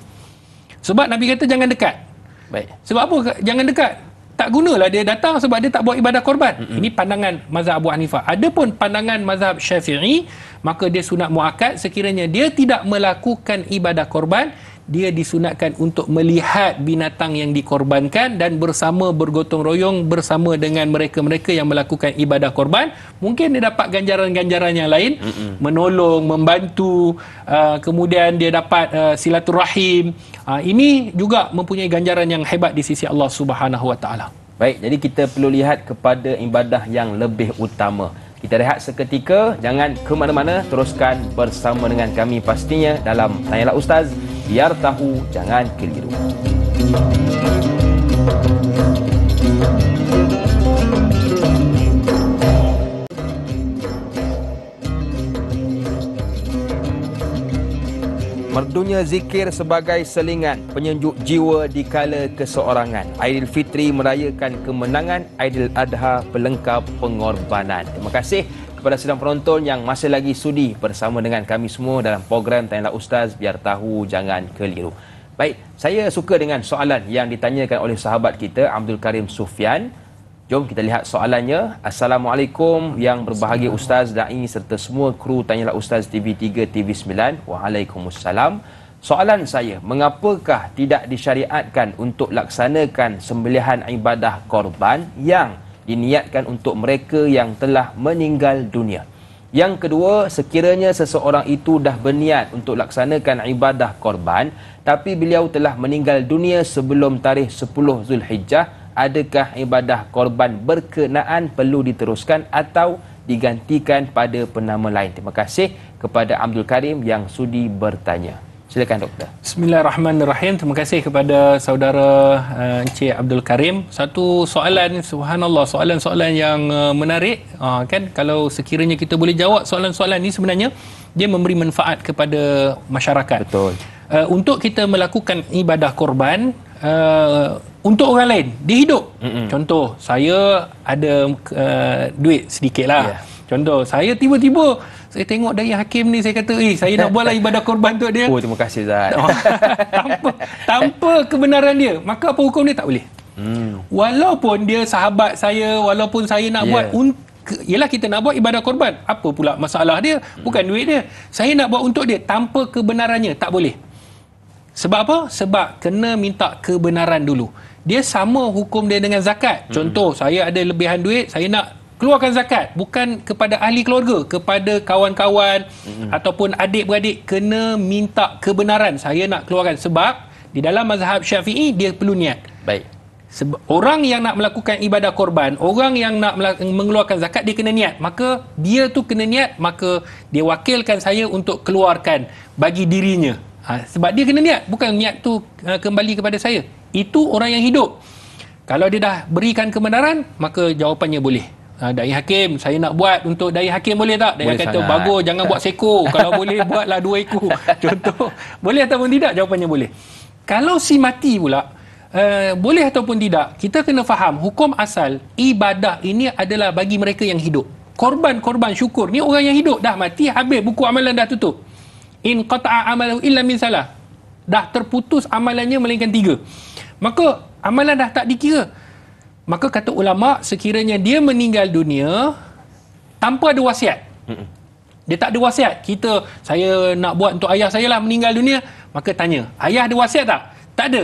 Sebab Nabi kata jangan dekat. Baik. Sebab apa jangan dekat? Tak gunalah dia datang sebab dia tak buat ibadah korban. Ini pandangan mazhab Abu Hanifah. Adapun pandangan mazhab Syafi'i, maka dia sunat muakkad, sekiranya dia tidak melakukan ibadah korban, dia disunatkan untuk melihat binatang yang dikorbankan dan bersama bergotong royong bersama dengan mereka-mereka yang melakukan ibadah korban. Mungkin dia dapat ganjaran-ganjaran yang lain, menolong, membantu, kemudian dia dapat silaturahim. Ini juga mempunyai ganjaran yang hebat di sisi Allah Subhanahu Wa Taala. Baik, jadi kita perlu lihat kepada ibadah yang lebih utama. Kita rehat seketika, jangan ke mana-mana, teruskan bersama dengan kami pastinya dalam Tanyalah Ustaz, biar tahu jangan keliru. Merdunya zikir sebagai selingan penyejuk jiwa di kala keseorangan. Aidilfitri merayakan kemenangan, Aidil Adha pelengkap pengorbanan. Terima kasih kepada sidang penonton yang masih lagi sudi bersama dengan kami semua dalam program Tanyalah Ustaz, biar tahu jangan keliru. Baik, saya suka dengan soalan yang ditanyakan oleh sahabat kita Abdul Karim Sufyan. Jom kita lihat soalannya. Assalamualaikum yang berbahagia Ustaz, Da'i serta semua kru Tanyalah Ustaz TV3, TV9. Waalaikumsalam. Soalan saya, mengapakah tidak disyariatkan untuk laksanakan sembelihan ibadah korban yang diniatkan untuk mereka yang telah meninggal dunia? Yang kedua, sekiranya seseorang itu dah berniat untuk laksanakan ibadah korban tapi beliau telah meninggal dunia sebelum tarikh 10 Zulhijjah, adakah ibadah korban berkenaan perlu diteruskan atau digantikan pada penama lain? Terima kasih kepada Abdul Karim yang sudi bertanya. Silakan doktor. Bismillahirrahmanirrahim. Terima kasih kepada saudara Encik Abdul Karim. Satu soalan, subhanallah, soalan-soalan yang menarik. Kan kalau sekiranya kita boleh jawab soalan-soalan ini, sebenarnya dia memberi manfaat kepada masyarakat. Betul. Untuk kita melakukan ibadah korban untuk orang lain, dia hidup. Contoh, saya ada duit sedikit lah. Contoh, saya tiba-tiba saya tengok Da'i Hakim ni, saya kata, saya nak buatlah ibadah korban untuk dia. Oh, terima kasih Zat. tanpa kebenaran dia, maka apa hukum dia? Tak boleh. Walaupun dia sahabat saya, walaupun saya nak buat Yelah kita nak buat ibadah korban. Apa pula masalah dia? Bukan duit dia. Saya nak buat untuk dia tanpa kebenarannya. Tak boleh. Sebab apa? Sebab kena minta kebenaran dulu. Dia sama hukum dia dengan zakat. Contoh, saya ada lebihan duit, saya nak keluarkan zakat. Bukan kepada ahli keluarga, kepada kawan-kawan ataupun adik-beradik. Kena minta kebenaran. Saya nak keluarkan. Sebab di dalam mazhab Syafi'i, dia perlu niat. Baik. Orang yang nak melakukan ibadah korban, orang yang nak mengeluarkan zakat, dia kena niat. Maka dia tu kena niat, maka dia wakilkan saya untuk keluarkan bagi dirinya. Sebab dia kena niat, bukan niat tu kembali kepada saya. Itu orang yang hidup. Kalau dia dah berikan kebenaran, maka jawapannya boleh. Dai Hakim, saya nak buat untuk Dai Hakim boleh tak? Dai kata bagus, jangan buat seekor. Kalau boleh buatlah 2 ekor. Contoh, boleh ataupun tidak? Jawapannya boleh. Kalau si mati pula, boleh ataupun tidak, kita kena faham hukum asal ibadah ini adalah bagi mereka yang hidup. Korban-korban syukur ni orang yang hidup, dah mati habis, buku amalan dah tutup. In qata'a amalahu illa min salah, dah terputus amalannya melainkan 3. Maka amalan dah tak dikira. Maka kata ulama, sekiranya dia meninggal dunia tanpa ada wasiat, dia tak ada wasiat, saya nak buat untuk ayah saya lah meninggal dunia, maka tanya, ayah ada wasiat tak? Tak ada.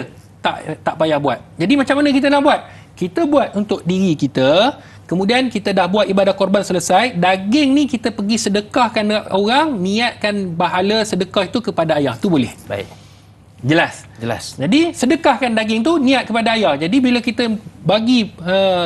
Tak payah buat. Jadi macam mana kita nak buat? Kita buat untuk diri kita, kemudian kita dah buat ibadah korban selesai, daging ni kita pergi sedekahkan orang, niatkan pahala sedekah itu kepada ayah. Tu boleh. Baik. Jelas? Jadi sedekahkan daging tu niat kepada ayah. Jadi bila kita bagi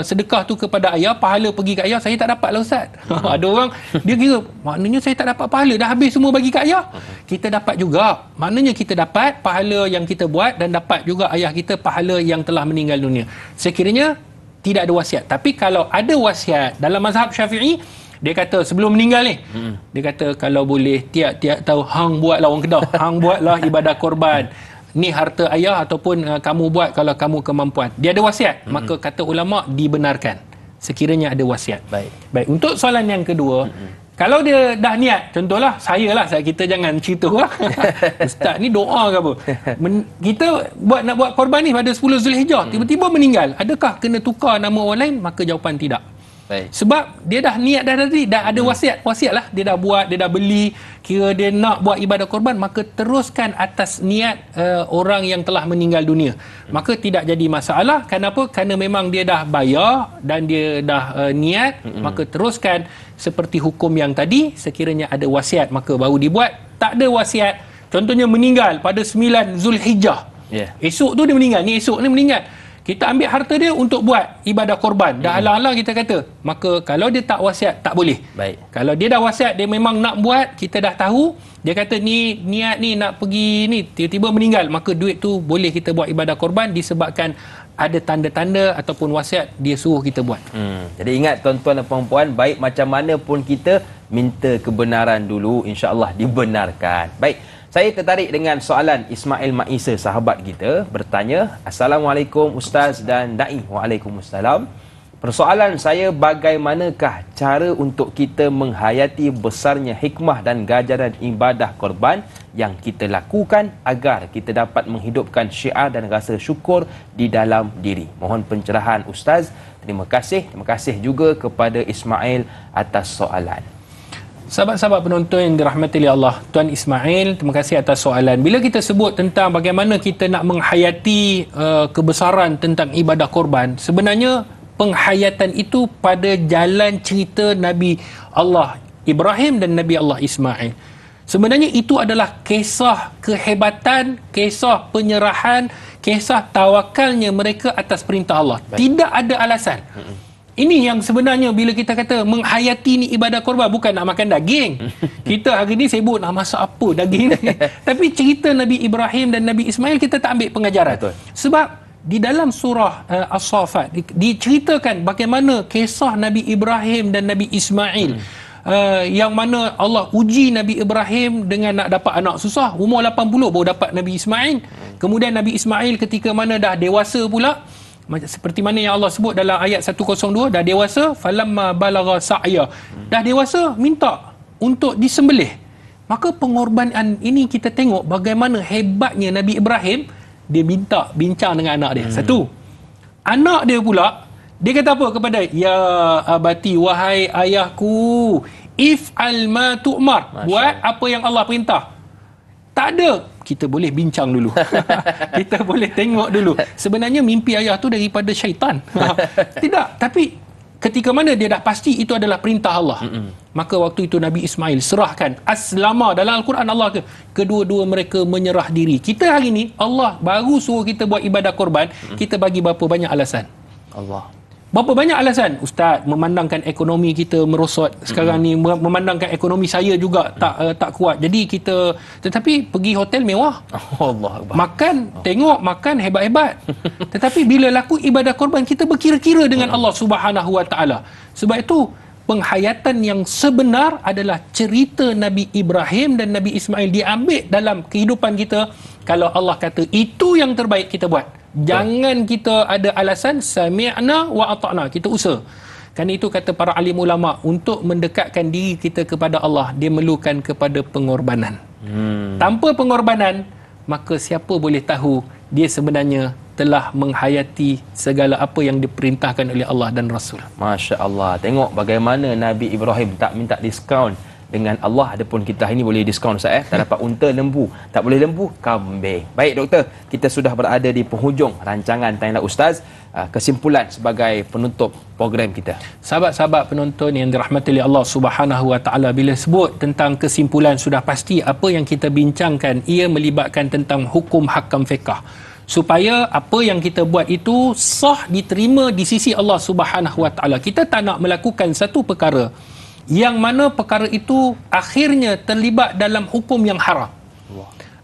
sedekah tu kepada ayah, pahala pergi ke ayah, saya tak dapat lah Ustaz. Ada orang dia kira maknanya saya tak dapat pahala, dah habis semua bagi ke ayah. Kita dapat juga. Maknanya kita dapat pahala yang kita buat dan dapat juga ayah kita pahala yang telah meninggal dunia. Sekiranya tidak ada wasiat. Tapi kalau ada wasiat dalam mazhab Syafi'i, dia kata sebelum meninggal ni, dia kata kalau boleh tiap-tiap tahu hang buatlah orang Kedah, hang buatlah ibadah korban. Ni harta ayah ataupun kamu buat kalau kamu kemampuan. Dia ada wasiat, maka kata ulama dibenarkan sekiranya ada wasiat. Baik. Untuk soalan yang kedua, kalau dia dah niat, contohlah kita jangan cerita lah. Ustaz ni doa ke apa? Kita nak buat korban ni pada 10 Zulhijjah, tiba-tiba meninggal. Adakah kena tukar nama orang lain? Maka jawapan tidak. Baik. Sebab dia dah niat dah ada wasiat lah, dia dah buat, dia dah beli, kira dia nak buat ibadah korban, maka teruskan atas niat orang yang telah meninggal dunia. Maka tidak jadi masalah. Kenapa? Kerana memang dia dah bayar dan dia dah niat, maka teruskan seperti hukum yang tadi. Sekiranya ada wasiat maka baru dibuat. Tak ada wasiat, contohnya meninggal pada 9 Zulhijjah, esok tu dia meninggal, esok ni meninggal, kita ambil harta dia untuk buat ibadah korban. Dah halang-halang kita kata. Maka kalau dia tak wasiat, tak boleh. Baik. Kalau dia dah wasiat, dia memang nak buat, kita dah tahu, dia kata ni niat ni nak pergi ni, tiba-tiba meninggal, maka duit tu boleh kita buat ibadah korban disebabkan ada tanda-tanda ataupun wasiat dia suruh kita buat. Jadi ingat tuan-tuan dan puan-puan, baik macam mana pun kita minta kebenaran dulu, insya-Allah dibenarkan. Baik. Saya tertarik dengan soalan Ismail Maisa, sahabat kita, bertanya, Assalamualaikum Ustaz dan Da'i. Waalaikumsalam. Persoalan saya, bagaimanakah cara untuk kita menghayati besarnya hikmah dan ganjaran ibadah korban yang kita lakukan agar kita dapat menghidupkan syiar dan rasa syukur di dalam diri? Mohon pencerahan Ustaz. Terima kasih. Terima kasih juga kepada Ismail atas soalan. Sahabat-sahabat penonton yang dirahmati oleh Allah, Tuan Ismail, terima kasih atas soalan. Bila kita sebut tentang bagaimana kita nak menghayati kebesaran tentang ibadah korban, sebenarnya penghayatan itu pada jalan cerita Nabi Allah Ibrahim dan Nabi Allah Ismail. Sebenarnya itu adalah kisah kehebatan, kisah penyerahan, kisah tawakalnya mereka atas perintah Allah. Tidak ada alasan. Ini yang sebenarnya bila kita kata menghayati ni ibadah korban, bukan nak makan daging. Kita hari ni sibuk nak masak apa daging ni. Tapi cerita Nabi Ibrahim dan Nabi Ismail kita tak ambil pengajaran. Betul. Sebab di dalam surah As-Saffat diceritakan bagaimana kisah Nabi Ibrahim dan Nabi Ismail. Yang mana Allah uji Nabi Ibrahim dengan nak dapat anak susah, umur 80 baru dapat Nabi Ismail. Kemudian Nabi Ismail ketika mana dah dewasa pula, seperti mana yang Allah sebut dalam ayat 102, dah dewasa, falamma balagha sa'ya, dah dewasa minta untuk disembelih. Maka pengorbanan ini kita tengok bagaimana hebatnya Nabi Ibrahim. Dia minta bincang dengan anak dia. Satu, anak dia pula Dia kata apa kepada ya abati, wahai ayahku, if'al ma tu'mar, buat apa yang Allah perintah. Tak ada. Kita boleh bincang dulu. Kita boleh tengok dulu. Sebenarnya mimpi ayah tu daripada syaitan. Tidak. Tapi ketika mana dia dah pasti itu adalah perintah Allah, maka waktu itu Nabi Ismail serahkan. Aslama, dalam Al-Quran Allah kedua-dua mereka menyerah diri. Kita hari ni Allah baru suruh kita buat ibadah korban, kita bagi berapa banyak alasan. Berapa banyak alasan? Ustaz, memandangkan ekonomi kita merosot sekarang ni, memandangkan ekonomi saya juga tak kuat. Jadi kita, tetapi pergi hotel mewah. Allah makan, tengok makan hebat-hebat. Tetapi bila laku ibadah korban, kita berkira-kira dengan Allah Subhanahu Wa Taala. Sebab itu penghayatan yang sebenar adalah cerita Nabi Ibrahim dan Nabi Ismail diambil dalam kehidupan kita. Kalau Allah kata itu yang terbaik, kita buat. Jangan kita ada alasan sami'na wa ata'na, kita usaha. Kerana itu kata para alim ulama, untuk mendekatkan diri kita kepada Allah, dia memerlukan kepada pengorbanan. Tanpa pengorbanan, maka siapa boleh tahu dia sebenarnya telah menghayati segala apa yang diperintahkan oleh Allah dan Rasul. Masya Allah. Tengok bagaimana Nabi Ibrahim tak minta diskaun dengan Allah. Adapun kita hari ini boleh diskaun, Ustaz. Tak dapat unta, lembu. Tak boleh lembu, kambing. Baik doktor, kita sudah berada di penghujung rancangan Tanyalah Ustaz. Kesimpulan sebagai penutup program kita. Sahabat-sahabat penonton yang dirahmati oleh Allah Subhanahu Wa Taala, bila sebut tentang kesimpulan, sudah pasti apa yang kita bincangkan ia melibatkan tentang hukum hakam fiqh, supaya apa yang kita buat itu sah, diterima di sisi Allah Subhanahu Wa Taala. Kita tak nak melakukan satu perkara yang mana perkara itu akhirnya terlibat dalam hukum yang haram.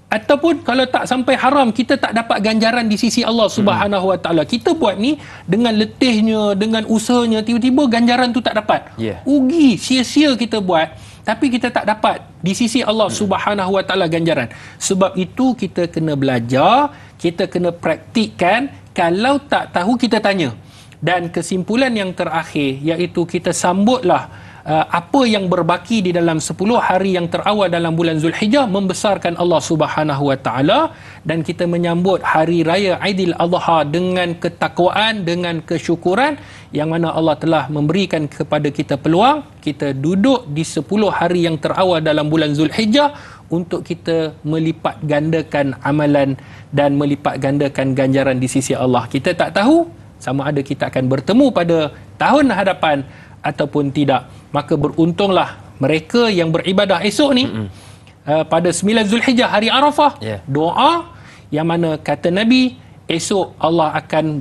Ataupun kalau tak sampai haram, kita tak dapat ganjaran di sisi Allah Subhanahu Wa Taala. Kita buat ni dengan letihnya, dengan usahanya, tiba-tiba ganjaran tu tak dapat. Rugi, sia-sia kita buat, tapi kita tak dapat di sisi Allah Subhanahu Wa Taala ganjaran. Sebab itu kita kena belajar, kita kena praktikkan. Kalau tak tahu, kita tanya. Dan kesimpulan yang terakhir, iaitu kita sambutlah apa yang berbaki di dalam 10 hari yang terawal dalam bulan Zulhijjah, membesarkan Allah Subhanahu Wa Taala, dan kita menyambut hari raya Aidil Adha dengan ketakwaan, dengan kesyukuran, yang mana Allah telah memberikan kepada kita peluang. Kita duduk di 10 hari yang terawal dalam bulan Zulhijjah untuk kita melipat gandakan amalan dan melipat gandakan ganjaran di sisi Allah. Kita tak tahu sama ada kita akan bertemu pada tahun hadapan ataupun tidak. Maka beruntunglah mereka yang beribadah esok ni, pada 9 Zulhijjah, hari Arafah, doa yang mana kata Nabi, esok Allah akan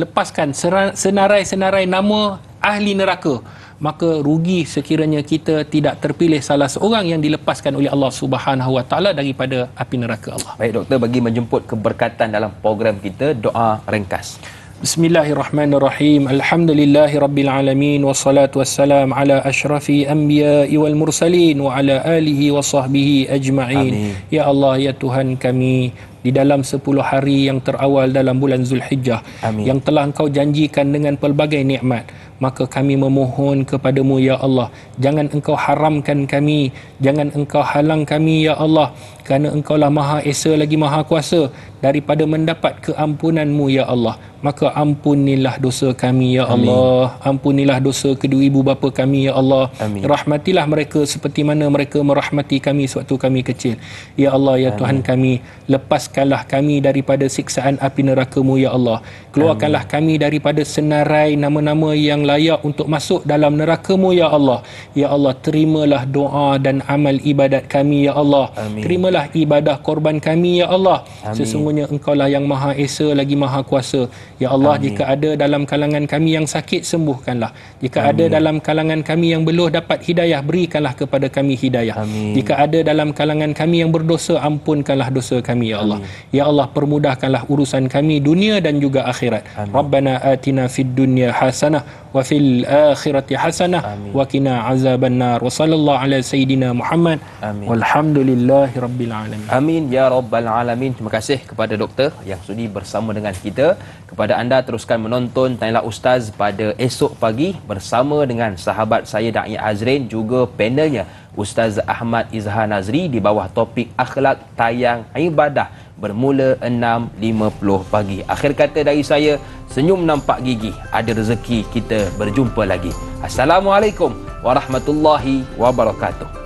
lepaskan senarai-senarai nama ahli neraka. Maka rugi sekiranya kita tidak terpilih salah seorang yang dilepaskan oleh Allah Subhanahu Wa Taala daripada api neraka Allah. Baik doktor, bagi menjemput keberkatan dalam program kita, doa ringkas. Bismillahirrahmanirrahim. Alhamdulillahi rabbil alamin, wassalatu wassalam ala asyrafil anbiya'i wal mursalin wa ala alihi wa sahbihi ajma'in. Amin. Ya Allah, ya Tuhan kami, di dalam 10 hari yang terawal dalam bulan Zulhijjah, yang telah Engkau janjikan dengan pelbagai nikmat, maka kami memohon kepadamu ya Allah, jangan Engkau haramkan kami, jangan Engkau halang kami ya Allah, kerana Engkau lah Maha Esa lagi Maha Kuasa daripada mendapat keampunan-Mu ya Allah. Maka ampunilah dosa kami ya Allah. Ampunilah dosa kedua ibu bapa kami ya Allah. Rahmatilah mereka seperti mana mereka merahmati kami sewaktu kami kecil. Ya Allah, ya Tuhan kami, lepaskanlah kami daripada siksaan api neraka-Mu ya Allah. Keluarkanlah kami daripada senarai nama-nama yang layak untuk masuk dalam neraka-Mu ya Allah. Ya Allah, terimalah doa dan amal ibadat kami ya Allah. Terimalah ibadah korban kami ya Allah. Sesungguhnya Engkau-lah yang Maha Esa lagi Maha Kuasa. Ya Allah, jika ada dalam kalangan kami yang sakit, sembuhkanlah. Jika ada dalam kalangan kami yang belum dapat hidayah, berikanlah kepada kami hidayah. Jika ada dalam kalangan kami yang berdosa, ampunkanlah dosa kami ya Allah. Ya Allah, permudahkanlah urusan kami dunia dan juga akhirat. Rabbana atina fid dunya hasanah wa fil akhirati hasanah wa qina azabannar. Wa sallallahu ala sayidina Muhammad. Walhamdulillahi rabbil alamin. Amin ya rabbal alamin. Terima kasih kepada doktor yang sudi bersama dengan kita. Kepada anda, teruskan menonton Tanyalah Ustaz pada esok pagi bersama dengan sahabat saya Da'i Azrin, juga panelnya Ustaz Ahmad Izhar Nazri, di bawah topik akhlak tayang ibadah bermula 6.50 pagi. Akhir kata dari saya, senyum nampak gigi, ada rezeki kita berjumpa lagi. Assalamualaikum warahmatullahi wabarakatuh.